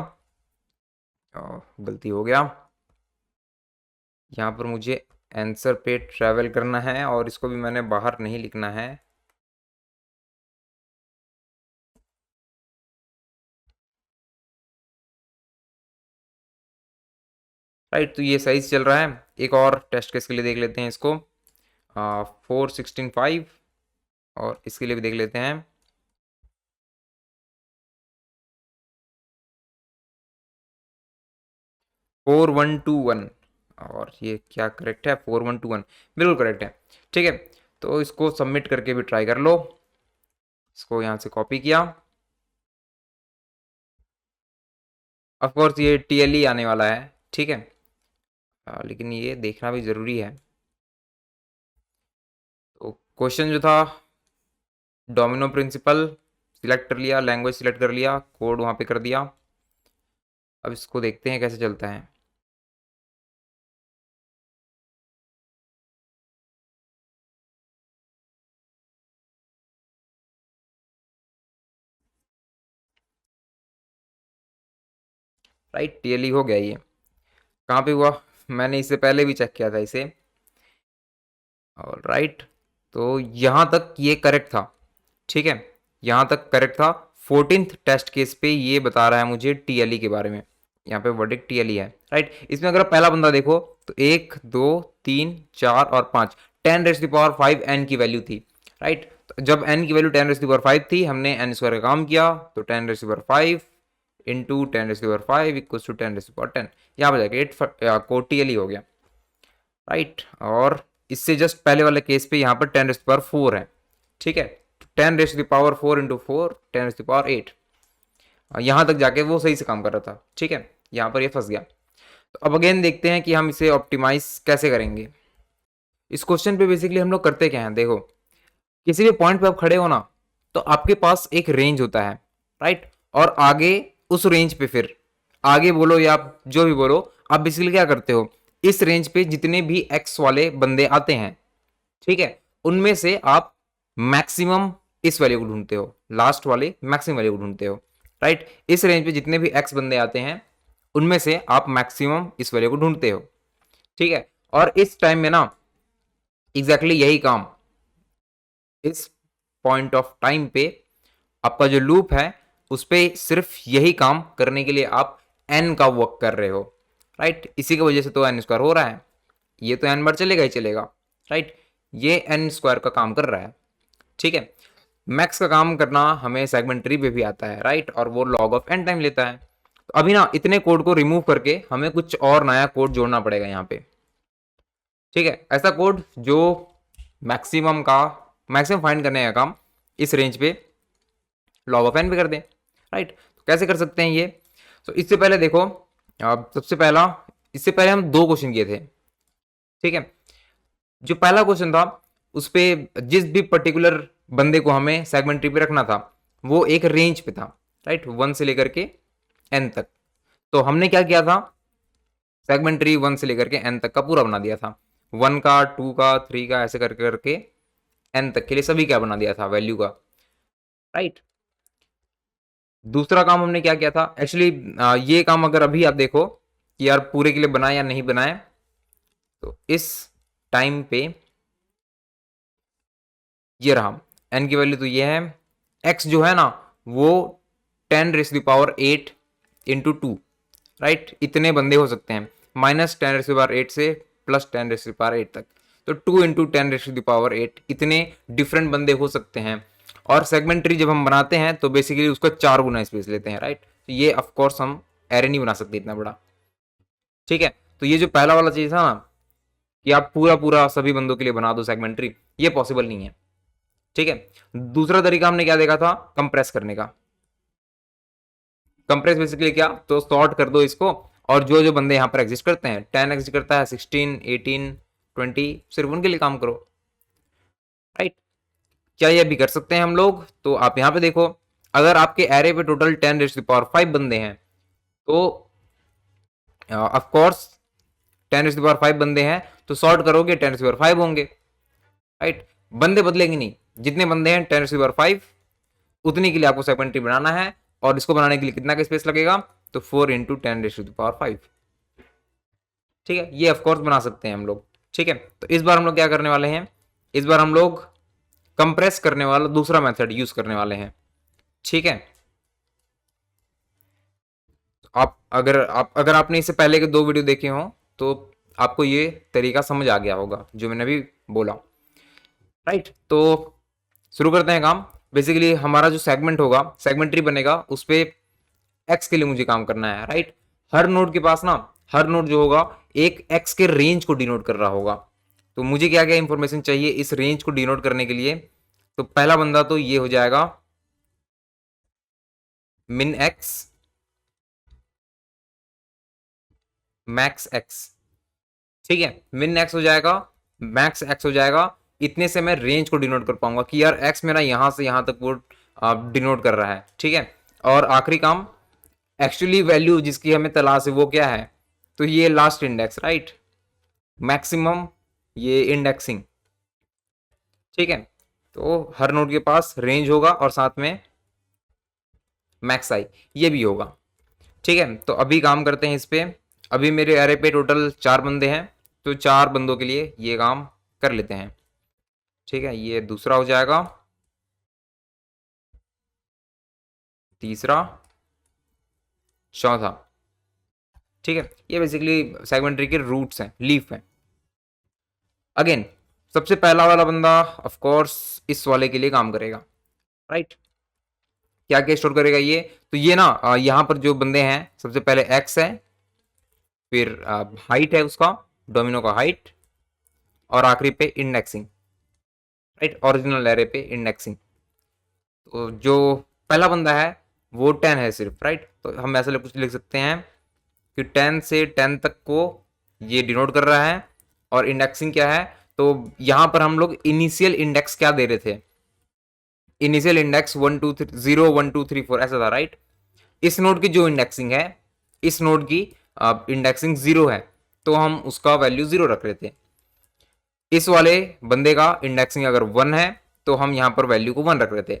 गलती हो गया, यहाँ पर मुझे आंसर पे ट्रैवल करना है और इसको भी मैंने बाहर नहीं लिखना है। राइट, तो ये सही से चल रहा है। एक और टेस्ट केस के लिए देख लेते हैं इसको, 416.5, और इसके लिए भी देख लेते हैं 4121, और ये क्या करेक्ट है? 4121 बिल्कुल करेक्ट है। ठीक है, तो इसको सबमिट करके भी ट्राई कर लो। इसको यहाँ से कॉपी किया, ऑफ कोर्स ये टीएलई आने वाला है। ठीक है, लेकिन ये देखना भी ज़रूरी है। तो क्वेश्चन जो था, डोमिनो प्रिंसिपल सिलेक्ट कर लिया, लैंग्वेज सिलेक्ट कर लिया, कोड वहाँ पे कर दिया। अब इसको देखते हैं कैसे चलता है। राइट, टीएलई हो गया। ये कहाँ पे हुआ? मैंने इससे पहले भी चेक किया था इसे। और राइट, तो यहाँ तक ये करेक्ट था। ठीक है, यहाँ तक करेक्ट था। 14th टेस्ट केस पे ये बता रहा है मुझे टीएलई के बारे में। यहाँ पे वर्डिक्ट टीएलई है। राइट, इसमें अगर पहला बंदा देखो तो 1 2 3 4 और 5, 10⁵ n की वैल्यू थी। राइट, तो जब n की वैल्यू 10⁵ थी, हमने n स्क्वायर का काम किया, तो 10⁵ इंटू 10⁵ इक्वल टू 10⁻10, यहाँ पर जाके 8 को टीएलई हो गया। राइट, और इससे जस्ट पहले वाले केस पे यहाँ पर 10⁻4 है। ठीक है, 10⁻4 इंटू 4 10⁸ यहाँ तक जाके वो सही से काम कर रहा था। ठीक है, यहाँ पर ये फंस गया। तो अब अगेन देखते हैं कि हम इसे ऑप्टिमाइज कैसे करेंगे। इस क्वेश्चन पे बेसिकली हम लोग करते क्या हैं, देखो, किसी भी पॉइंट पे आप खड़े हो ना, तो आपके पास एक रेंज होता है। राइट, और आगे उस रेंज पे फिर आगे बोलो या आप जो भी बोलो, आप बेसिकली क्या करते हो, इस रेंज पे जितने भी एक्स वाले बंदे आते हैं, ठीक है, उनमें से आप मैक्सिमम इस वैल्यू को ढूंढते हो, लास्ट वाले मैक्सिमम वैल्यू को ढूंढते हो। राइट, इस रेंज पे जितने भी एक्स बंदे आते हैं उनमें से आप मैक्सिमम इस वैल्यू को ढूंढते हो। ठीक है, और इस टाइम में ना एग्जैक्टली यही काम, इस पॉइंट ऑफ टाइम पे आपका जो लूप है उस पे सिर्फ यही काम करने के लिए आप n का वर्क कर रहे हो। राइट, इसी की वजह से तो n स्क्वायर हो रहा है। ये तो n बार चलेगा ही चलेगा। राइट, ये n स्क्वायर का काम कर रहा है। ठीक है, मैक्स का काम करना हमें सेगमेंट ट्री पे भी आता है। राइट, और वो लॉग ऑफ n टाइम लेता है। तो अभी ना इतने कोड को रिमूव करके हमें कुछ और नया कोड जोड़ना पड़ेगा यहाँ पे। ठीक है, ऐसा कोड जो मैक्सिमम फाइंड करने का काम इस रेंज पे लॉग ऑफ एन पे कर दें। राइट, तो कैसे कर सकते हैं ये? तो इससे पहले देखो, सबसे पहला, इससे पहले हम दो क्वेश्चन किए थे। ठीक है, जो पहला क्वेश्चन था उस पे जिस भी पर्टिकुलर बंदे को हमें सेगमेंट ट्री पे रखना था वो एक रेंज पे था। राइट, 1 से लेकर के n तक। तो हमने क्या किया था, सेगमेंट ट्री 1 से लेकर के n तक का पूरा बना दिया था। 1 का, 2 का, 3 का, ऐसे करके करके n तक के लिए सभी क्या बना दिया था, वैल्यू का। राइट, दूसरा काम हमने क्या किया था एक्चुअली, ये काम अगर अभी आप देखो कि यार पूरे के लिए बनाए या नहीं बनाए, तो इस टाइम पे ये रहा n की वैल्यू, तो ये है x जो है ना वो 10⁸ इंटू 2। राइट, इतने बंदे हो सकते हैं, -10⁸ से +10⁸ तक, तो 2 इंटू 10⁸ इतने डिफरेंट बंदे हो सकते हैं। और सेगमेंट ट्री जब हम बनाते हैं तो बेसिकली उसका 4 गुना स्पेस लेते हैं। राइट, तो ये ऑफकोर्स हम एरे नहीं बना सकते इतना बड़ा। ठीक है, तो ये जो पहला वाला चीज था ना कि आप पूरा पूरा सभी बंदों के लिए बना दो सेगमेंट ट्री, ये पॉसिबल नहीं है। ठीक है, दूसरा तरीका हमने क्या देखा था, कंप्रेस करने का। कंप्रेस बेसिकली क्या, तो सॉर्ट कर दो इसको, और जो जो बंदे यहाँ पर एग्जिस्ट करते हैं, 10 एग्जिस्ट करता है, 16 18 20 सिर्फ उनके लिए काम करो, राइट। क्या ये भी कर सकते हैं हम लोग? तो आप यहाँ पे देखो, अगर आपके एरे पे टोटल 10⁵ बंदे हैं तो ऑफ कोर्स 10⁵ बंदे हैं तो सॉर्ट करोगे 10⁵ होंगे, राइट। बंदे बदलेंगे नहीं, जितने बंदे हैं 10⁵, उतने के लिए आपको सेगमेंट ट्री बनाना है। और इसको बनाने के लिए कितना का स्पेस लगेगा? तो 4 इंटू 10⁵, ठीक है। ये ऑफकोर्स बना सकते हैं हम लोग, ठीक है। तो इस बार हम लोग क्या करने वाले हैं, इस बार हम लोग कंप्रेस करने वाला दूसरा मेथड यूज करने वाले हैं, ठीक है। अगर आपने इससे पहले के 2 वीडियो देखे हो तो आपको ये तरीका समझ आ गया होगा जो मैंने अभी बोला, राइट। तो शुरू करते हैं काम। बेसिकली हमारा जो सेगमेंट होगा, सेगमेंट ट्री बनेगा, उस पे एक्स के लिए मुझे काम करना है, राइट। हर नोड के पास ना, हर नोड जो होगा एक एक्स के रेंज को डिनोट कर रहा होगा। तो मुझे क्या क्या इंफॉर्मेशन चाहिए इस रेंज को डिनोट करने के लिए? तो पहला बंदा तो ये हो जाएगा मिन एक्स मैक्स एक्स, ठीक है। मिन एक्स हो जाएगा, मैक्स एक्स हो जाएगा। इतने से मैं रेंज को डिनोट कर पाऊंगा कि यार एक्स मेरा यहां से यहां तक वो डिनोट कर रहा है, ठीक है। और आखिरी काम, एक्चुअली वैल्यू जिसकी हमें तलाश है वो क्या है? तो ये लास्ट इंडेक्स, राइट। मैक्सिमम ये इंडेक्सिंग, ठीक है। तो हर नोड के पास रेंज होगा और साथ में मैक्स आई ये भी होगा, ठीक है। तो अभी काम करते हैं इस पे। अभी मेरे एरे पे टोटल 4 बंदे हैं, तो 4 बंदों के लिए ये काम कर लेते हैं, ठीक है। ये दूसरा हो जाएगा, तीसरा, चौथा, ठीक है। ये बेसिकली सेगमेंट ट्री के रूट्स हैं, लीफ हैं। अगेन सबसे पहला वाला बंदा ऑफ कोर्स इस वाले के लिए काम करेगा, राइट। क्या क्या स्टोर करेगा ये? तो ये ना यहाँ पर जो बंदे हैं, सबसे पहले एक्स है, फिर हाइट है उसका, डोमिनो का हाइट, और आखिरी पे इंडेक्सिंग, राइट। ओरिजिनल एरे पे इंडेक्सिंग। तो जो पहला बंदा है वो 10 है सिर्फ, राइट। तो हम ऐसा कुछ लिख सकते हैं कि 10 से 10 तक को ये डिनोट कर रहा है। और इंडेक्सिंग क्या है? तो यहां पर हम लोग इनिशियल इंडेक्स क्या दे रहे थे? इनिशियल इंडेक्स 1 2 3 0 1 2 3 4 ऐसा था, राइट। इस नोड की जो इंडेक्सिंग है, इस नोड की इंडेक्सिंग 0 है, तो हम उसका वैल्यू 0 रख रहे थे। इस वाले बंदे का इंडेक्सिंग अगर 1 है तो हम यहां पर वैल्यू को 1 रख रहे थे,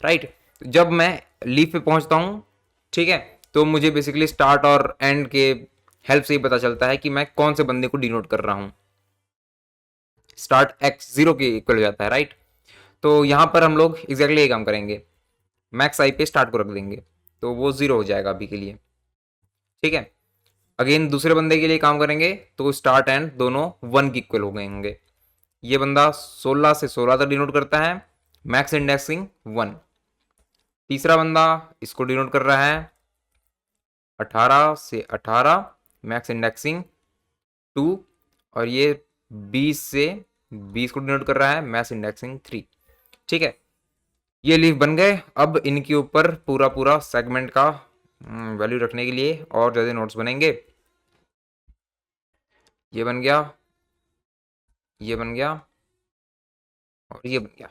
राइट। जब मैं लीफ पे पहुंचता हूं, ठीक है, तो मुझे बेसिकली स्टार्ट और एंड के हेल्प से ही पता चलता है कि मैं कौन से बंदे को डिनोट कर रहा हूं। स्टार्ट एक्स 0 के इक्वल हो जाता है, राइट। तो यहां पर हम लोग एग्जैक्टली यही काम करेंगे, मैक्स आई पे स्टार्ट को रख देंगे, तो वो 0 हो जाएगा अभी के लिए, ठीक है। अगेन दूसरे बंदे के लिए काम करेंगे तो स्टार्ट एंड दोनों 1 के इक्वल हो गए होंगे। ये बंदा 16 से 16 तक डिनोट करता है, मैक्स इंडेक्सिंग 1। तीसरा बंदा इसको डिनोट कर रहा है 18 से 18, मैक्स इंडेक्सिंग 2। और ये 20 से 20 को डिनोट कर रहा है, मैक्स इंडेक्सिंग 3, ठीक है। ये लीफ बन गए। अब इनके ऊपर पूरा पूरा सेगमेंट का वैल्यू रखने के लिए और ज़्यादा नोट्स बनेंगे। ये बन गया, ये बन गया, और ये बन गया,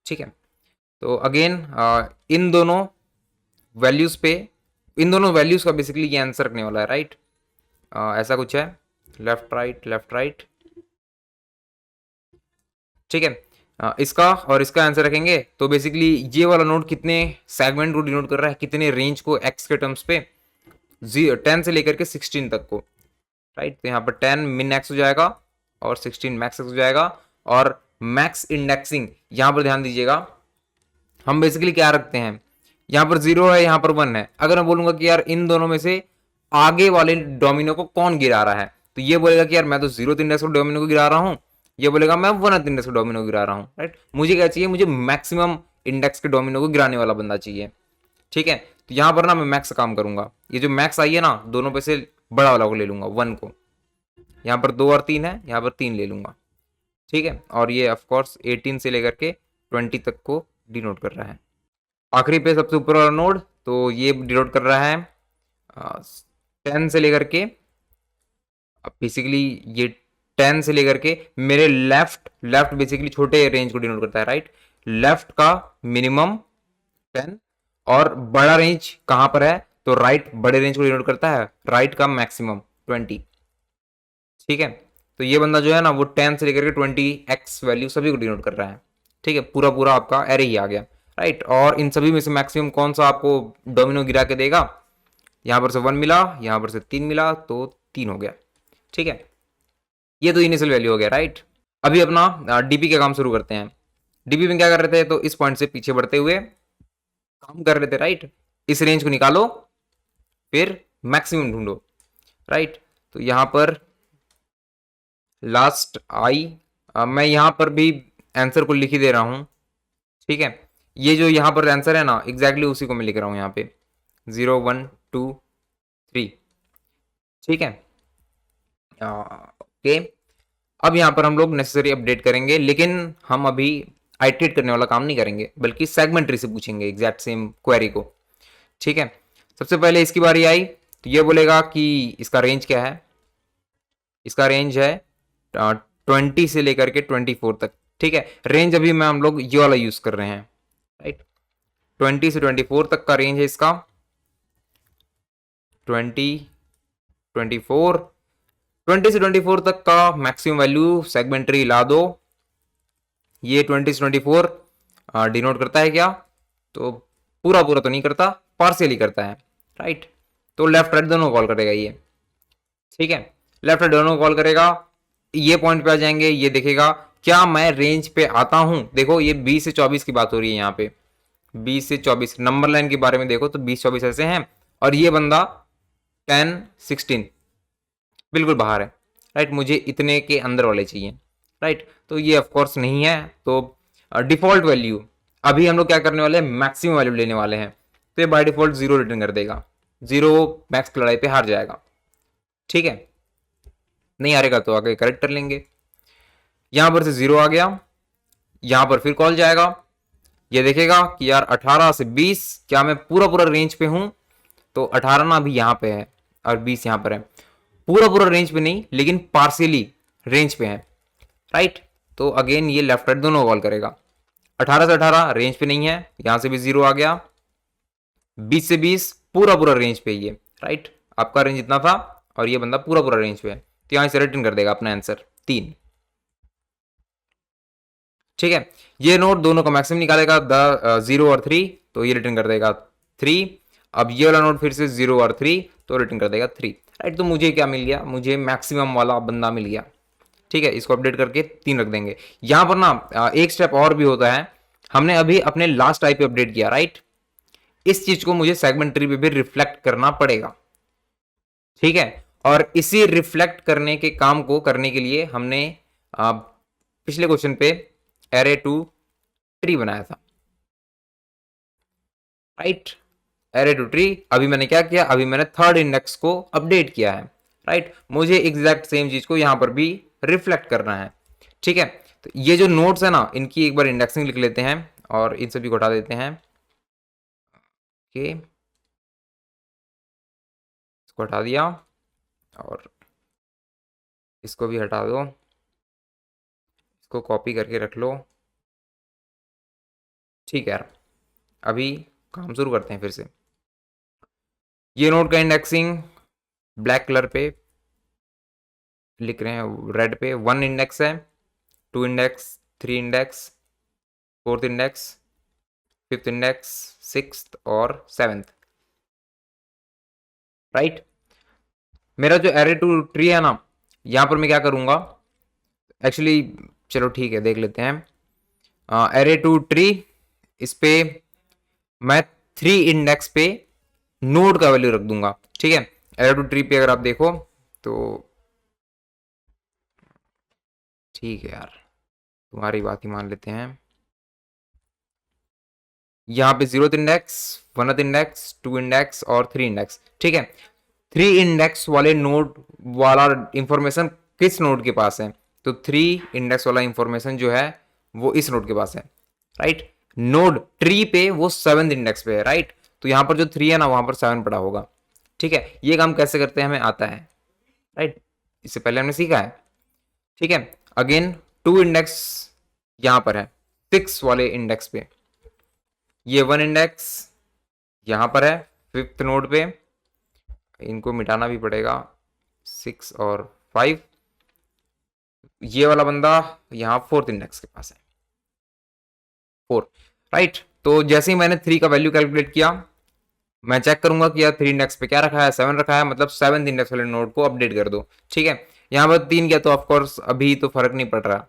ठीक है। तो अगेन इन दोनों वैल्यूज पे, इन दोनों वैल्यूज का बेसिकली ये आंसर रखने वाला है, राइट। ऐसा कुछ है, लेफ्ट राइट लेफ्ट राइट, ठीक है। इसका और इसका आंसर रखेंगे तो बेसिकली ये वाला नोड कितने सेगमेंट को डिनोट कर रहा है, कितने रेंज को एक्स के टर्म्स पे, 10 से लेकर के 16 तक को, राइट। तो यहाँ पर 10 मिन एक्स हो जाएगा और 16 मैक्स एक्स हो जाएगा। और मैक्स इंडेक्सिंग यहाँ पर ध्यान दीजिएगा, हम बेसिकली क्या रखते हैं, यहाँ पर 0 है, यहाँ पर 1 है। अगर मैं बोलूंगा कि यार इन दोनों में से आगे वाले डोमिनो को कौन गिरा रहा है, तो ये बोलेगा कि यार मैं तो 0th इंडेक्स को डोमिनो को गिरा रहा हूँ, ये बोलेगा मैं 1th इंडेक्स को डोमिनो को गिरा रहा हूँ, राइट। मुझे क्या चाहिए? मुझे मैक्सिमम इंडेक्स के डोमिनो को गिराने वाला बंदा चाहिए, ठीक है। तो यहाँ पर ना मैं मैक्स काम करूंगा, ये जो मैक्स आई है ना, दोनों पे से बड़ा वाला को ले लूंगा, 1 को। यहाँ पर 2 और 3 है, यहाँ पर 3 ले लूंगा, ठीक है। और ये ऑफकोर्स 18 से लेकर के 20 तक को डिनोट कर रहा है। आखिरी पे सबसे ऊपर वाला नोड, तो ये डिनोट कर रहा है 10 से लेकर के, बेसिकली ये 10 से लेकर के मेरे लेफ्ट लेफ्ट बेसिकली छोटे रेंज को डिनोट करता है, राइट। लेफ्ट का मिनिमम 10 और बड़ा रेंज कहां पर है, तो राइट बड़े रेंज को डिनोट करता है, राइट का मैक्सिमम 20। ठीक है, तो ये बंदा जो है ना वो 10 से लेकर के 20x वैल्यू सभी को डिनोट कर रहा है। ठीक है, पूरा पूरा आपका एरे ही आ गया, राइट। और इन सभी में से मैक्सिमम कौन सा आपको डोमिनो गिरा के देगा, यहां पर से 1 मिला, यहां पर से 3 मिला, तो 3 हो गया। ठीक है, ये तो इनिशियल वैल्यू हो गया, राइट। अभी अपना डीपी का काम शुरू करते हैं। डीपी में क्या कर रहे थे, तो इस पॉइंट से पीछे बढ़ते हुए काम कर रहे थे, राइट। इस रेंज को निकालो, फिर मैक्सिमम ढूंढो, राइट। तो यहां पर लास्ट आई, मैं यहां पर भी आंसर को लिख ही दे रहा हूं। ठीक है, ये जो यहां पर आंसर है ना एग्जैक्टली उसी को मैं लिख रहा हूं यहाँ पे 0 1 2 3। ठीक है, ओके। अब यहाँ पर हम लोग नेसेसरी अपडेट करेंगे, लेकिन हम अभी आइट्रेट करने वाला काम नहीं करेंगे, बल्कि सेगमेंट ट्री से पूछेंगे एग्जैक्ट सेम क्वेरी को। ठीक है, सबसे पहले इसकी बारी आई, तो ये बोलेगा कि इसका रेंज क्या है। इसका रेंज है 20 से लेकर के 24 तक। ठीक है, रेंज अभी मैं हम लोग ये वाला यूज कर रहे हैं, राइट। 20 से 24 तक का रेंज है इसका, 20 से 24 तक का मैक्सिमम वैल्यू सेगमेंट ट्री ला दो। ये 20 से 24 डिनोट करता है क्या, तो पूरा पूरा तो नहीं करता, पार्शियली करता है, राइट। तो लेफ्ट राइट दोनों कॉल करेगा ये। ठीक है, लेफ्ट राइट दोनों कॉल करेगा, ये पॉइंट पे आ जाएंगे, ये देखेगा क्या मैं रेंज पे आता हूं। देखो ये 20 से 24 की बात हो रही है यहाँ पे, 20 से 24 नंबर लाइन के बारे में देखो तो 20 24 ऐसे हैं, और ये बंदा 10 16 बिल्कुल बाहर है, राइट। मुझे इतने के अंदर वाले चाहिए, राइट। तो ये ऑफकोर्स नहीं है, तो डिफॉल्ट वैल्यू अभी हम लोग क्या करने वाले हैं, मैक्सिमम वैल्यू लेने वाले हैं। तो ये बाय डिफॉल्ट 0 रिटर्न कर देगा, 0 मैक्स की लड़ाई पे हार जाएगा। ठीक है, नहीं हारेगा तो आगे करेक्ट कर लेंगे। यहां पर से 0 आ गया, यहां पर फिर कॉल जाएगा, ये देखेगा कि यार 18 से 20 क्या मैं पूरा पूरा रेंज पे हूं, तो 18 ना अभी यहां पे है और 20 यहां पर है, पूरा पूरा रेंज पे नहीं लेकिन पार्शियली रेंज पे है, राइट। तो अगेन ये लेफ्ट राइट दोनों कॉल करेगा। 18 से 18 रेंज पे नहीं है, यहां से भी 0 आ गया, 20 से 20 पूरा पूरा रेंज पे ये, राइट। आपका रेंज इतना था और ये बंदा पूरा पूरा रेंज पे है, तो यहां से रिटर्न कर देगा अपना आंसर 3। ठीक है, ये नोट दोनों का मैक्सिमम निकालेगा 0 और 3, तो ये रिटर्न कर देगा 3। अब ये वाला नोट फिर से 0 और 3, तो रिटर्न कर देगा 3, राइट। तो मुझे क्या मिल गया, मुझे मैक्सिमम वाला बंदा मिल गया। ठीक है, इसको अपडेट करके 3 रख देंगे। यहां पर ना एक स्टेप और भी होता है, हमने अभी अपने लास्ट टाइप पे अपडेट किया, राइट। इस चीज को मुझे सेगमेंट ट्री पे भी रिफ्लेक्ट करना पड़ेगा। ठीक है, और इसी रिफ्लेक्ट करने के काम को करने के लिए हमने पिछले क्वेश्चन पे एरे टू ट्री बनाया था, राइट। एरे टू ट्री अभी मैंने क्या किया, अभी मैंने थर्ड इंडेक्स को अपडेट किया है, राइट। मुझे एग्जैक्ट सेम चीज को यहां पर भी रिफ्लेक्ट करना है। ठीक है, तो ये जो नोट्स है ना इनकी एक बार इंडेक्सिंग लिख लेते हैं और इन सभी को हटा देते हैं। ओके, इसको हटा दिया और इसको भी हटा दो, इसको कॉपी करके रख लो। ठीक है यार, अभी काम शुरू करते हैं फिर से। ये नोट का इंडेक्सिंग ब्लैक कलर पे लिख रहे हैं, रेड पे 1 इंडेक्स है, 2 index, 3 index, 4th index, 5th index, 6th और 7th, राइट। मेरा जो एरे टू ट्री है ना, यहां पर मैं क्या करूंगा एक्चुअली, चलो ठीक है देख लेते हैं। एरे टू ट्री, इस पे मैं 3 इंडेक्स पे नोड का वैल्यू रख दूंगा। ठीक है, एरे टू ट्री पे अगर आप देखो तो ठीक है यार, तुम्हारी बात ही मान लेते हैं। यहाँ पे 0th index, 1th index, 2 index और 3 इंडेक्स। ठीक है, 3 इंडेक्स वाले नोड वाला इंफॉर्मेशन किस नोड के पास है, तो 3 इंडेक्स वाला इंफॉर्मेशन जो है वो इस नोड के पास है, राइट। नोड ट्री पे वो 7th इंडेक्स पे है, राइट। तो यहाँ पर जो 3 है ना वहां पर 7 पड़ा होगा। ठीक है, ये काम कैसे करते हैं हमें आता है, राइट। इससे पहले हमने सीखा है। ठीक है। अगेन 2 इंडेक्स यहाँ पर है 6 वाले इंडेक्स पे, ये 1 इंडेक्स यहाँ पर है 5th नोड पे, इनको मिटाना भी पड़ेगा 6 और 5। ये वाला बंदा यहाँ 4th इंडेक्स के पास है 4, राइट। तो जैसे ही मैंने 3 का वैल्यू कैलकुलेट किया, मैं चेक करूंगा कि यार 3 इंडेक्स पे क्या रखा है, 7 रखा है, मतलब 7th इंडेक्स वाले नोड को अपडेट कर दो। ठीक है, यहाँ पर 3 किया तो ऑफकोर्स अभी तो फर्क नहीं पड़ रहा।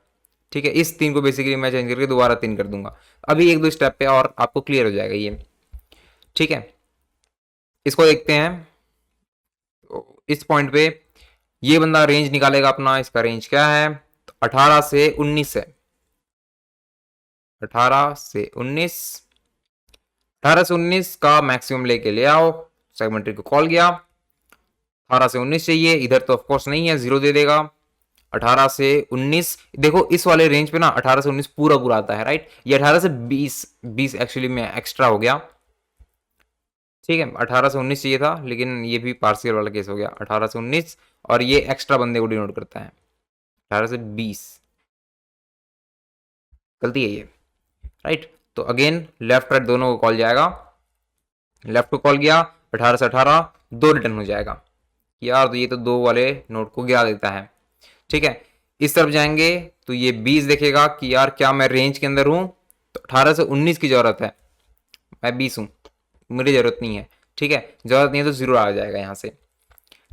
ठीक है, इस 3 को बेसिकली मैं चेंज करके दोबारा 3 कर दूंगा, अभी 1-2 स्टेप पे और आपको क्लियर हो जाएगा ये। ठीक है, इसको देखते हैं। तो इस पॉइंट पे ये बंदा रेंज निकालेगा अपना, इसका रेंज क्या है, तो 18 से 19 है, 18 से 19, 18 से 19 का मैक्सिमम लेके ले आओ, सेगमेंटरी को कॉल किया, 18 से 19 चाहिए, इधर तो ऑफकोर्स नहीं है, 0 दे देगा। 18 से 19, देखो इस वाले रेंज पे ना 18 से 19 पूरा पूरा आता है, राइट। ये 18 से 20, 20 एक्चुअली में एक्स्ट्रा हो गया। ठीक है, 18 से 19 चाहिए था, लेकिन ये भी पार्शियल वाला केस हो गया, 18 से 19 और ये एक्स्ट्रा बंदे को डिनोट करता है, 18 से 20 गलती है ये, राइट। तो अगेन लेफ्ट राइट दोनों को कॉल जाएगा, लेफ्ट को कॉल किया, 18 से 18 दो रिटर्न हो जाएगा यार, तो ये तो दो वाले नोट को गिरा देता है। ठीक है, इस तरफ जाएंगे तो ये 20 देखेगा कि यार क्या मैं रेंज के अंदर हूं, तो 18 से 19 की जरूरत है, मैं 20 हूं, मुझे जरूरत नहीं है। ठीक है, जरूरत नहीं है तो 0 आ जाएगा यहाँ से।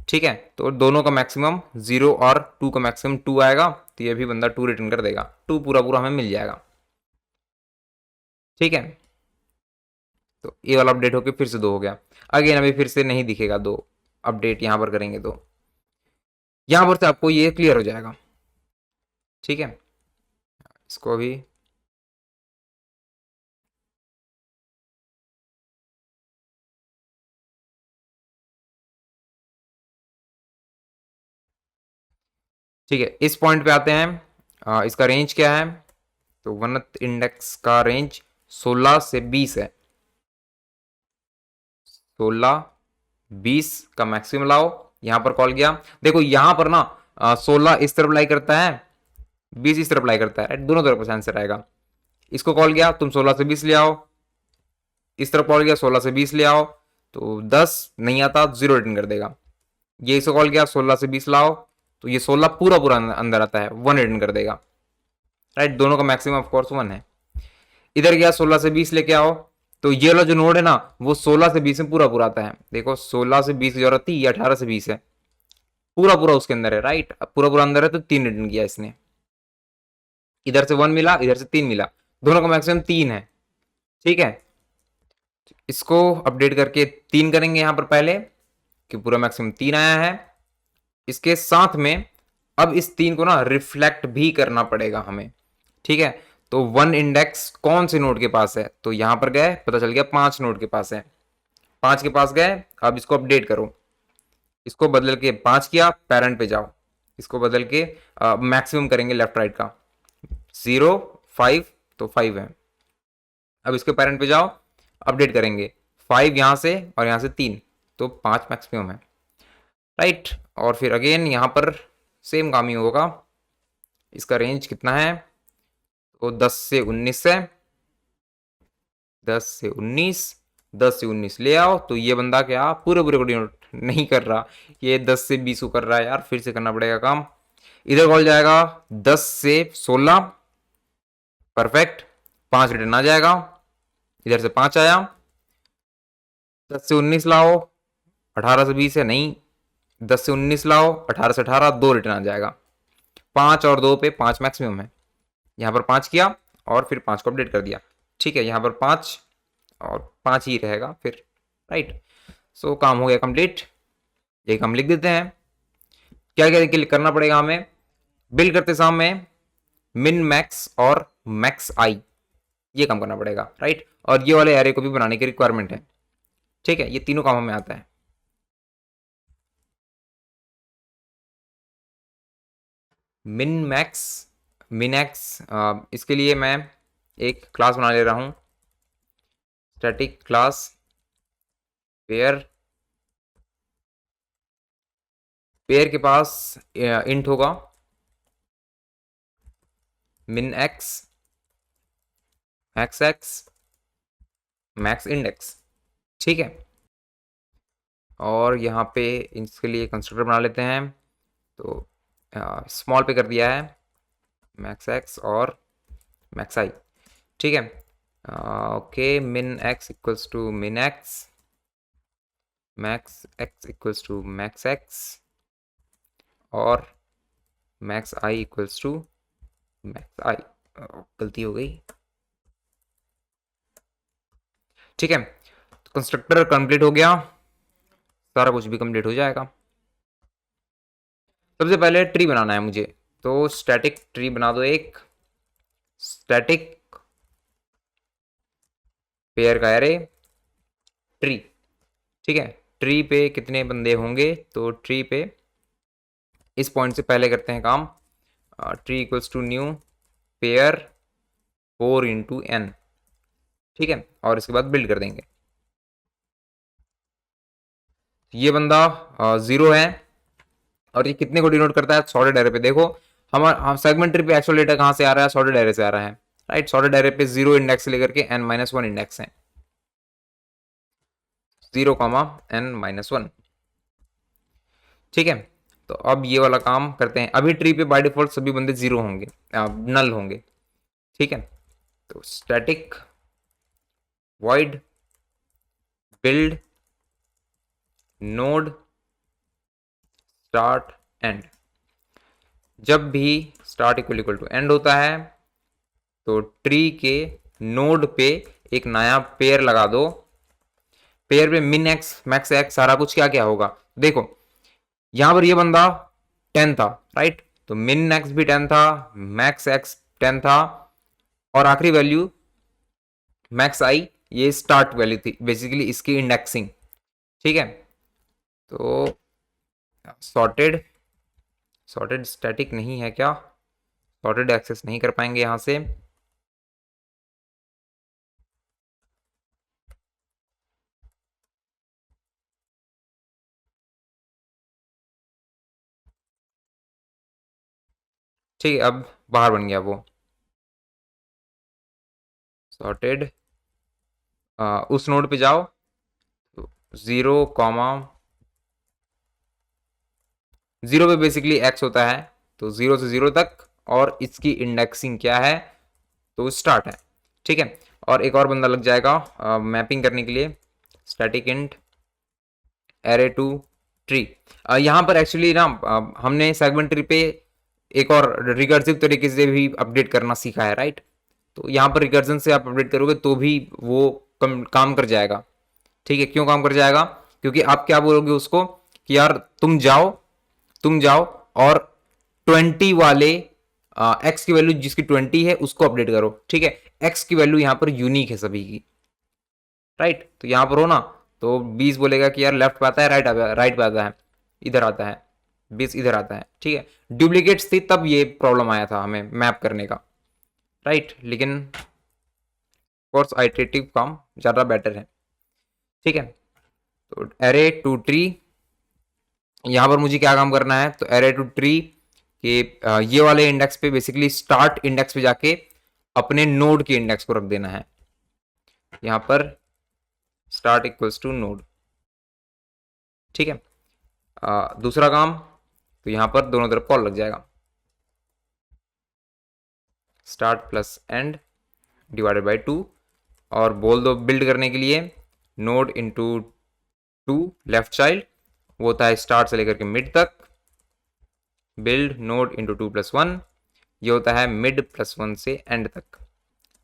ठीक है, तो दोनों का मैक्सिमम 0 और 2 का मैक्सिमम 2 आएगा, तो ये भी बंदा 2 रिटर्न कर देगा, 2 पूरा पूरा हमें मिल जाएगा। ठीक है, तो ये वाला अपडेट होके फिर से 2 हो गया। अगेन अभी फिर से नहीं दिखेगा 2, अपडेट यहाँ पर करेंगे तो यहाँ पर से आपको ये क्लियर हो जाएगा। ठीक है, इसको अभी ठीक है, इस पॉइंट पे आते हैं। इसका रेंज क्या है, तो वनथ इंडेक्स का रेंज 16 से 20 है, 16 20 का मैक्सिमम लाओ, यहां पर कॉल किया। देखो यहां पर ना 16 इस तरफ लाई करता है, 20 इस तरफ लाई करता है, दोनों तरफ का आंसर आएगा। इसको कॉल किया, तुम 16 से 20 ले आओ, इस तरफ कॉल किया 16 से 20 ले आओ, तो 10 नहीं आता, 0 रिटर्न कर देगा। ये इसको कॉल किया 16 से 20 लाओ, तो ये 16 पूरा पूरा अंदर आता है, 1 रिटर्न कर देगा, राइट। दोनों का मैक्सिमम ऑफकोर्स 1 है। इधर गया 16 से 20 लेके आओ, तो ये वाला जो नोड है ना वो 16 से 20 में पूरा पूरा आता है। देखो 16 से 20 की जरूरत थी, ये 18 से 20 है, पूरा पूरा उसके अंदर है, राइट। अब पूरा पूरा अंदर है तो 3 रिटर्न किया इसने, इधर से 1 मिला, इधर से 3 मिला, दोनों का मैक्सिमम 3 है। ठीक है, इसको अपडेट करके 3 करेंगे यहाँ पर पहले, कि पूरा मैक्सिमम 3 आया है। इसके साथ में अब इस 3 को ना रिफ्लेक्ट भी करना पड़ेगा हमें। ठीक है, तो 1 इंडेक्स कौन से नोड के पास है, तो यहां पर गए पता चल गया 5 नोड के पास है, 5 के पास गए। अब इसको अपडेट करो, इसको बदल के 5 किया, पेरेंट पे जाओ, इसको बदल के मैक्सिमम करेंगे लेफ्ट राइट का, 0 5 तो 5 है। अब इसके पेरेंट पे जाओ, अपडेट करेंगे 5 यहां से और यहां से 3, तो 5 मैक्सिमम है, राइट। और फिर अगेन यहां पर सेम काम ही होगा। इसका रेंज कितना है, तो 10 से 19 है, 10 से 19, 10 से 19 ले आओ, तो ये बंदा क्या पूरे पूरे को डिनोट नहीं कर रहा, ये 10 से 20 को कर रहा है यार, फिर से करना पड़ेगा काम। इधर कॉल जाएगा 10 से 16, परफेक्ट, 5 रिटर्न आ जाएगा, इधर से 5 आया, 10 से 19 लाओ, 18 से 20 है नहीं, 10 से 19 लाओ, 18 से 18 2 रिटर्न आ जाएगा, 5 और 2 पे 5 मैक्सिमम है। यहाँ पर 5 किया और फिर 5 को अपडेट कर दिया। ठीक है, यहाँ पर 5 और 5 ही रहेगा फिर, राइट। सो काम हो गया कंप्लीट, ये हम लिख देते हैं। क्या क्या करना पड़ेगा हमें, बिल्ड करते समय मिन मैक्स और मैक्स आई, ये काम करना पड़ेगा, राइट। और ये वाले एरे को भी बनाने की रिक्वायरमेंट है। ठीक है, ये तीनों काम हमें आता है। मिन मैक्स मिन एक्स, इसके लिए मैं एक क्लास बना ले रहा हूं, स्टैटिक क्लास पेयर, पेयर के पास इंट होगा, min x, max x, max index। ठीक है, और यहाँ पे इसके लिए कंस्ट्रक्टर बना लेते हैं। तो स्मॉल पे कर दिया है मैक्स एक्स और मैक्स आई। ठीक है, okay, min x equals to min x, max x equals to max x और max I equals to max i. गलती हो गई। ठीक है, तो कंस्ट्रक्टर कंप्लीट हो गया, सारा कुछ भी कंप्लीट हो जाएगा। सबसे पहले ट्री बनाना है मुझे, तो स्टैटिक ट्री बना दो एक, स्टैटिक पेयर का एरे ट्री। ठीक है, ट्री पे कितने बंदे होंगे, तो ट्री पे इस पॉइंट से पहले करते हैं काम। Tree equals to new pair 4 into N. ठीक है, और इसके बाद बिल्ड कर देंगे। ये बंदा 0 है, और ये कितने को डिनोट करता है, सॉर्टेड एरे पे। देखो हम सेगमेंट ट्री पे एक्चुअल डेटा कहाँ से आ रहा है, सॉर्टेड एरे से आ रहा है, राइट। सॉर्टेड एरे पे 0 इंडेक्स से लेकर के n-1 इंडेक्स है, 0, n-1। ठीक है, तो अब ये वाला काम करते हैं। अभी ट्री पे बाय डिफॉल्ट सभी बंदे 0 होंगे, नल होंगे। ठीक है, तो static void build node start end। जब भी स्टार्ट इक्वल टू एंड होता है तो ट्री के नोड पे एक नया पेयर लगा दो। पेयर पे min x max x सारा कुछ क्या क्या होगा, देखो यहां पर ये बंदा 10 था, राइट। तो min x भी 10 था, max x 10 था, और आखिरी वैल्यू मैक्स आई ये स्टार्ट वैल्यू थी, बेसिकली इसकी इंडेक्सिंग। ठीक है, तो सॉर्टेड सॉर्टेड स्टैटिक नहीं है क्या, सॉर्टेड एक्सेस नहीं कर पाएंगे यहां से। ठीक है, अब बाहर बन गया वो सॉर्टेड। उस नोड पे जाओ, 0, पे बेसिकली x होता है, तो 0 से 0 तक, और इसकी इंडेक्सिंग क्या है, तो स्टार्ट है। ठीक है, और एक और बंदा लग जाएगा मैपिंग करने के लिए, static int array to tree. यहाँ पर एक्चुअली ना हमने सेगमेंट ट्री पे एक और रिकर्सिव तरीके से भी अपडेट करना सीखा है, राइट। तो यहाँ पर रिकर्जन से आप अपडेट करोगे तो भी वो काम कर जाएगा। ठीक है, क्यों काम कर जाएगा, क्योंकि आप क्या बोलोगे उसको कि यार तुम जाओ और 20 वाले एक्स की वैल्यू जिसकी 20 है उसको अपडेट करो। ठीक है, एक्स की वैल्यू यहाँ पर यूनिक है सभी की, राइट। तो यहाँ पर हो ना, तो 20 बोलेगा कि यार लेफ्ट पे आता है, राइट पे आता है, इधर आता है, 20 इधर आता है। ठीक है, डुप्लीकेट्स थी तब ये प्रॉब्लम आया था हमें मैप करने का, राइट। लेकिन कोर्स आइटरेटिव काम ज़्यादा बेटर है। ठीक है, तो एरे टू ट्री, यहाँ पर मुझे क्या काम करना है, तो एरे टू ट्री के ये वाले इंडेक्स पे बेसिकली स्टार्ट इंडेक्स पे जाके अपने नोड के इंडेक्स को रख देना है। यहाँ पर स्टार्ट इक्वल्स टू नोड। ठीक है, दूसरा काम, तो यहाँ पर दोनों तरफ कॉल लग जाएगा, start plus and divided by 2, और बोल दो बिल्ड करने के लिए नोड इंटू 2 लेफ्ट चाइल्ड, वो होता है स्टार्ट से लेकर के मिड तक, बिल्ड नोड इंटू 2 प्लस 1, ये होता है मिड प्लस 1 से एंड तक।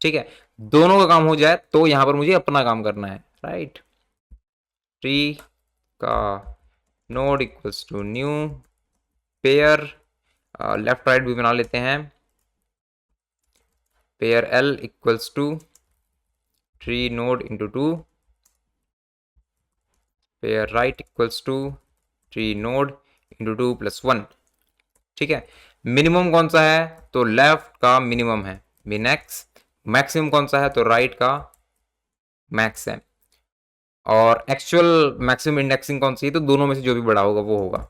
ठीक है, दोनों का काम हो जाए तो यहां पर मुझे अपना काम करना है, राइट। ट्री का node equals to new pair, left right भी बना लेते हैं, pair L equals to tree node into 2, pair right equals to tree node into 2 plus 1। ठीक है, मिनिमम कौन सा है, तो लेफ्ट का मिनिमम है min x, मैक्सिमम कौन सा है, तो राइट का मैक्स है, और एक्चुअल मैक्सिमम इंडेक्सिंग कौन सी है, तो दोनों में से जो भी बड़ा होगा वो होगा।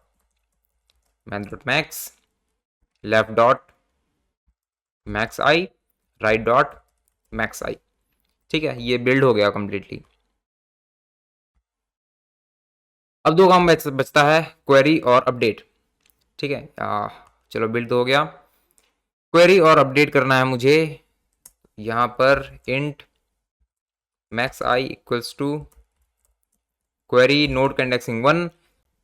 Math dot max left dot max i right dot max i. ठीक है, ये बिल्ड हो गया कंप्लीटली। अब दो काम बचता है, क्वेरी और अपडेट। ठीक है, चलो बिल्ड तो हो गया। क्वेरी और अपडेट करना है मुझे। यहाँ पर int max I equals to query node का इंडेक्सिंग 1।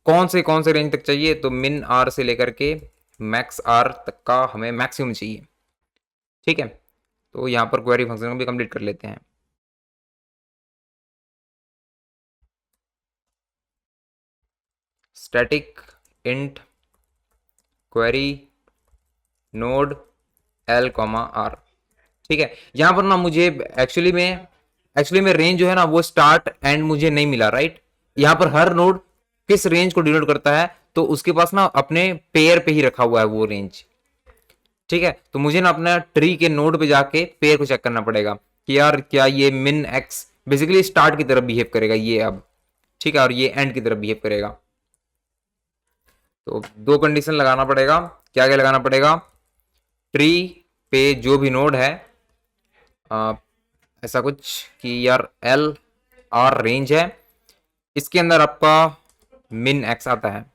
कौन से रेंज तक चाहिए, तो मिन आर से लेकर के मैक्स आर तक का हमें मैक्सिमम चाहिए। ठीक है, तो यहाँ पर क्वेरी फंक्शन को भी कंप्लीट कर लेते हैं। Static int query node L comma R. ठीक है, यहाँ पर ना मुझे एक्चुअली में रेंज जो है ना वो स्टार्ट एंड मुझे नहीं मिला, राइट। यहाँ पर हर नोड किस रेंज को डिनोट करता है, तो उसके पास ना अपने पेयर पे ही रखा हुआ है वो रेंज। ठीक है, तो मुझे ना अपना ट्री के नोड पे जाके पेयर को चेक करना पड़ेगा कि यार क्या ये मिन एक्स बेसिकली स्टार्ट की तरफ बिहेव करेगा ये अब। ठीक है, और ये एंड की तरफ बिहेव करेगा। तो दो कंडीशन लगाना पड़ेगा। क्या क्या लगाना पड़ेगा, ट्री पे जो भी नोड है ऐसा कुछ कि यार एल आर रेंज है, इसके अंदर आपका मिन एक्स आता है।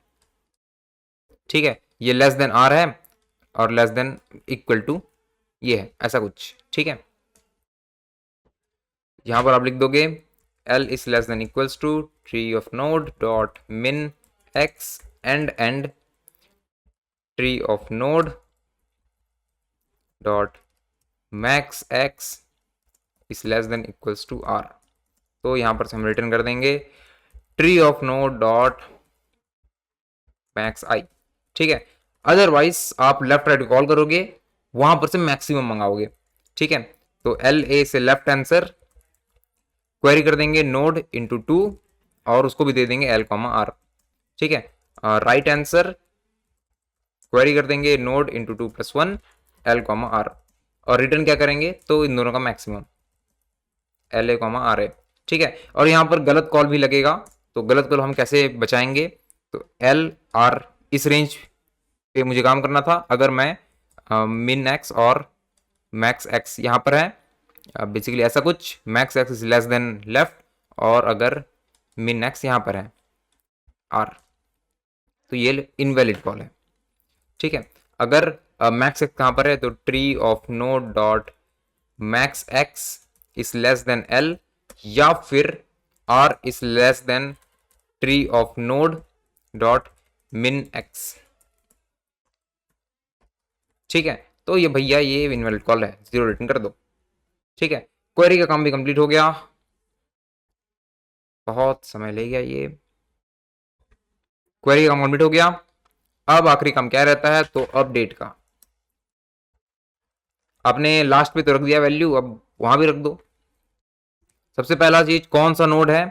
ठीक है, ये लेस देन आर है और लेस देन इक्वल टू ये है, ऐसा कुछ। ठीक है, यहां पर आप लिख दोगे l is less than equals to tree of node dot min x and tree of node dot max x is less than equals to r. तो यहां पर से हम रिटर्न कर देंगे tree of node dot max i. ठीक है, otherwise आप लेफ्ट राइट कॉल करोगे, वहां पर से मैक्सिमम मंगाओगे। ठीक है, तो एल ए से लेफ्ट आंसर क्वेरी कर देंगे नोड इंटू 2 और उसको भी दे देंगे एल कॉमा आर। ठीक है, राइट आंसर क्वेरी कर देंगे node into 2+1 l comma r और रिटर्न क्या करेंगे, तो इन दोनों का maximum l a comma r a. ठीक है, और यहाँ पर गलत कॉल भी लगेगा, तो गलत कॉल हम कैसे बचाएंगे, तो एल आर इस रेंज पे मुझे काम करना था। अगर मैं मिन एक्स और मैक्स एक्स यहाँ पर है बेसिकली ऐसा कुछ, max x is less then left, और अगर मिन एक्स यहाँ पर है आर, तो ये इनवैलिड कॉल है। ठीक है, अगर मैक्स एक्स कहाँ पर है, तो tree of node dot max x is less than L, या फिर R is less than tree of node dot min X. ठीक है, तो ये भैया ये इनवैलिड कॉल है, 0 रिटर्न कर दो। ठीक है, क्वेरी का काम भी कंप्लीट हो गया, बहुत समय ले गया ये। क्वेरी का काम कंप्लीट हो गया। अब आखिरी काम क्या रहता है, तो अपडेट का। आपने लास्ट पे तो रख दिया वैल्यू, अब वहां भी रख दो। सबसे पहला चीज कौन सा नोड है,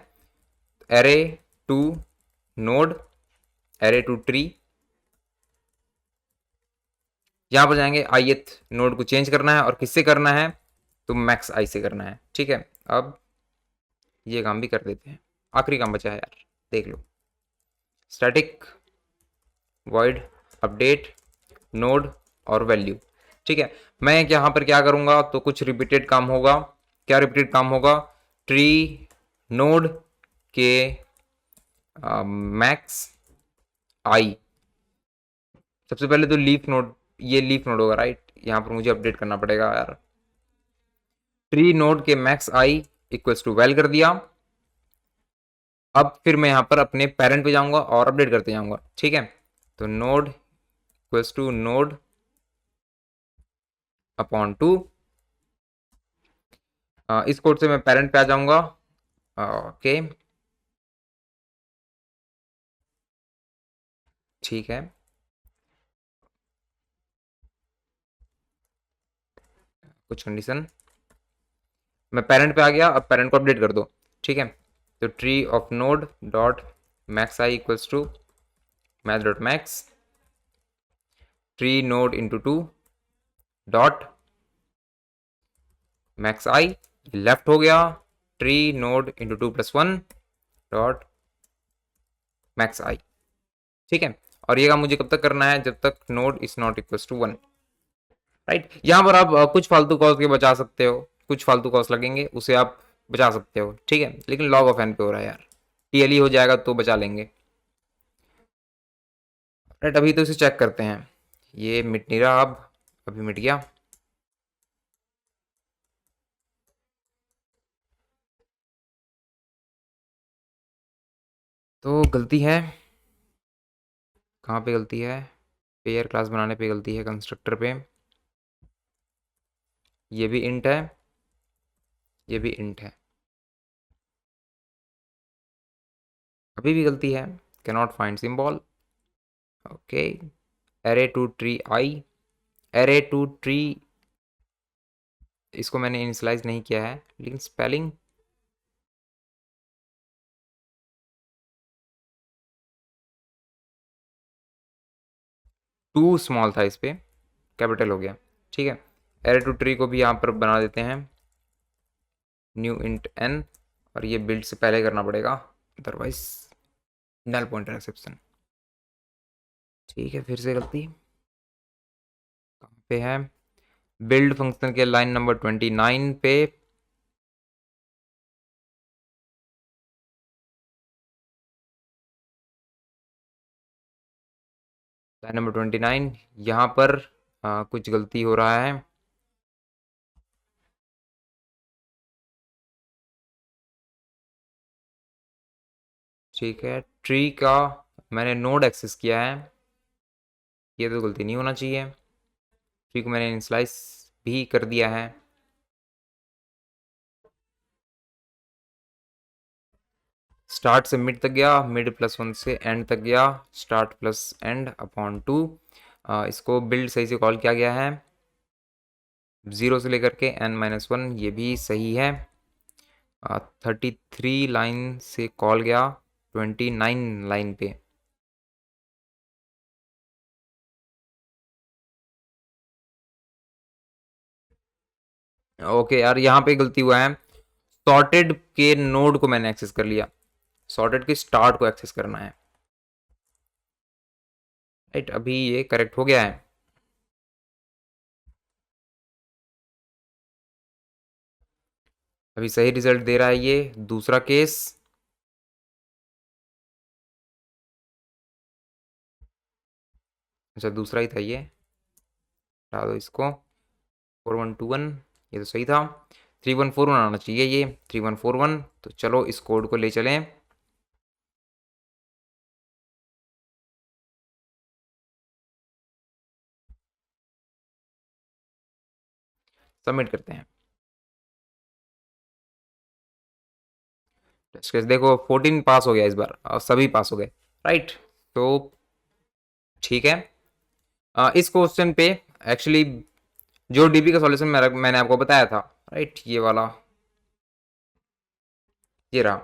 array to node array to tree. यहां पर जाएंगे ith नोड को चेंज करना है, और किससे करना है, तो मैक्स आई से करना है। ठीक है, अब ये काम भी कर देते हैं, आखिरी काम बचा है यार, देख लो। स्टैटिक वॉइड अपडेट नोड और वैल्यू। ठीक है, मैं यहाँ पर क्या करूँगा, तो कुछ रिपीटेड काम होगा। क्या रिपीटेड काम होगा, ट्री नोड के मैक्स आई। सबसे पहले तो लीफ नोड, ये लीफ नोड होगा, राइट। यहाँ पर मुझे अपडेट करना पड़ेगा यार। ट्री नोड के max I equals to well कर दिया। अब फिर मैं यहाँ पर अपने पेरेंट पे जाऊंगा और अपडेट करते जाऊंगा। ठीक है, तो node equals to node upon 2। इस कोड से मैं पेरेंट पे आ जाऊंगा। ओके, ठीक है, कुछ कंडीशन, मैं पेरेंट पे आ गया, अब पेरेंट को अपडेट कर दो। ठीक है, तो tree of node dot max I equals to math dot max tree node into 2 dot max i, left हो गया, tree node into 2+1 dot max i. ठीक है, और ये काम मुझे कब तक करना है, जब तक node is not equals to 1। Right. यहाँ पर आप कुछ फालतू कॉस्ट के बचा सकते हो, कुछ फालतू कॉस्ट लगेंगे उसे आप बचा सकते हो, ठीक है, लेकिन लॉग ऑफ एन पे हो रहा है यार, टीएलई हो जाएगा तो बचा लेंगे। राइट, अभी तो इसे चेक करते हैं, ये मिट नहीं रहा, अब अभी मिट गया। तो गलती है, कहाँ पे गलती है, पेयर क्लास बनाने पे गलती है, कंस्ट्रक्टर पे। ये भी इंट है, ये भी इंट है, अभी भी गलती है, cannot find symbol. Okay, array to tree I, array to tree, इसको मैंने इनिशियलाइज नहीं किया है, लेकिन स्पेलिंग टू स्मॉल था, इस पे कैपिटल हो गया, ठीक है। एरे टू ट्री को भी यहाँ पर बना देते हैं न्यू इंट एन, और ये बिल्ड से पहले करना पड़ेगा, अदरवाइज नल पॉइंटर एक्सेप्शन। ठीक है, फिर से गलती कहाँ पे है, बिल्ड फंक्शन के लाइन नंबर 29 पे, लाइन नंबर 29, यहाँ पर कुछ गलती हो रहा है। ठीक है, ट्री का मैंने नोड एक्सेस किया है, ये तो गलती नहीं होना चाहिए, ट्री को मैंने इनिशियलाइज भी कर दिया है। स्टार्ट से मिड तक गया, मिड प्लस वन से एंड तक गया, start plus and upon two, इसको बिल्ड सही से कॉल किया गया है, 0 से लेकर के n-1, ये भी सही है। 33 लाइन से कॉल गया 29 लाइन पे। ओके यार, यहाँ पे गलती हुआ है, सॉर्टेड के नोड को मैंने एक्सेस कर लिया, सॉर्टेड के स्टार्ट को एक्सेस करना है। राइट, अभी ये करेक्ट हो गया है। अभी सही रिजल्ट दे रहा है ये दूसरा केस। अच्छा, दूसरा ही था ये, हटा दो इसको, 4121, ये तो सही था, 3141 आना चाहिए, ये 3141। तो चलो इस कोड को ले चलें, सबमिट करते हैं। टेस्ट केस देखो, 14 पास हो गया इस बार, और सभी पास हो गए। राइट, तो ठीक है, इस क्वेश्चन पे एक्चुअली जो डीबी का सॉल्यूशन मैंने आपको बताया था, राइट, ये वाला, ये रहा,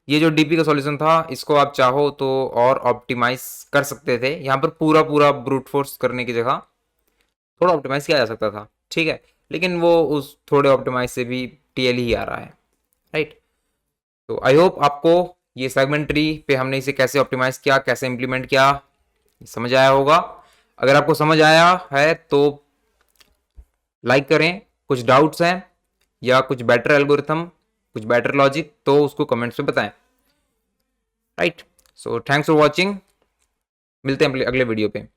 ये जो डीपी का सॉल्यूशन था, इसको आप चाहो तो और ऑप्टिमाइज कर सकते थे, यहाँ पर पूरा पूरा ब्रूट फोर्स करने की जगह थोड़ा ऑप्टिमाइज किया जा सकता था, ठीक है, लेकिन वो उस थोड़े ऑप्टिमाइज से भी टीएल ही आ रहा है। राइट, तो आई होप आपको ये सेगमेंट ट्री पे हमने इसे कैसे ऑप्टिमाइज किया, कैसे इंप्लीमेंट किया, समझ आया होगा। अगर आपको समझ आया है तो लाइक करें, कुछ डाउट्स हैं या कुछ बेटर एल्गोरिथम, कुछ बेटर लॉजिक, तो उसको कमेंट्स में बताएं। Right, so thanks for watching, मिलते हैं अगले वीडियो पे।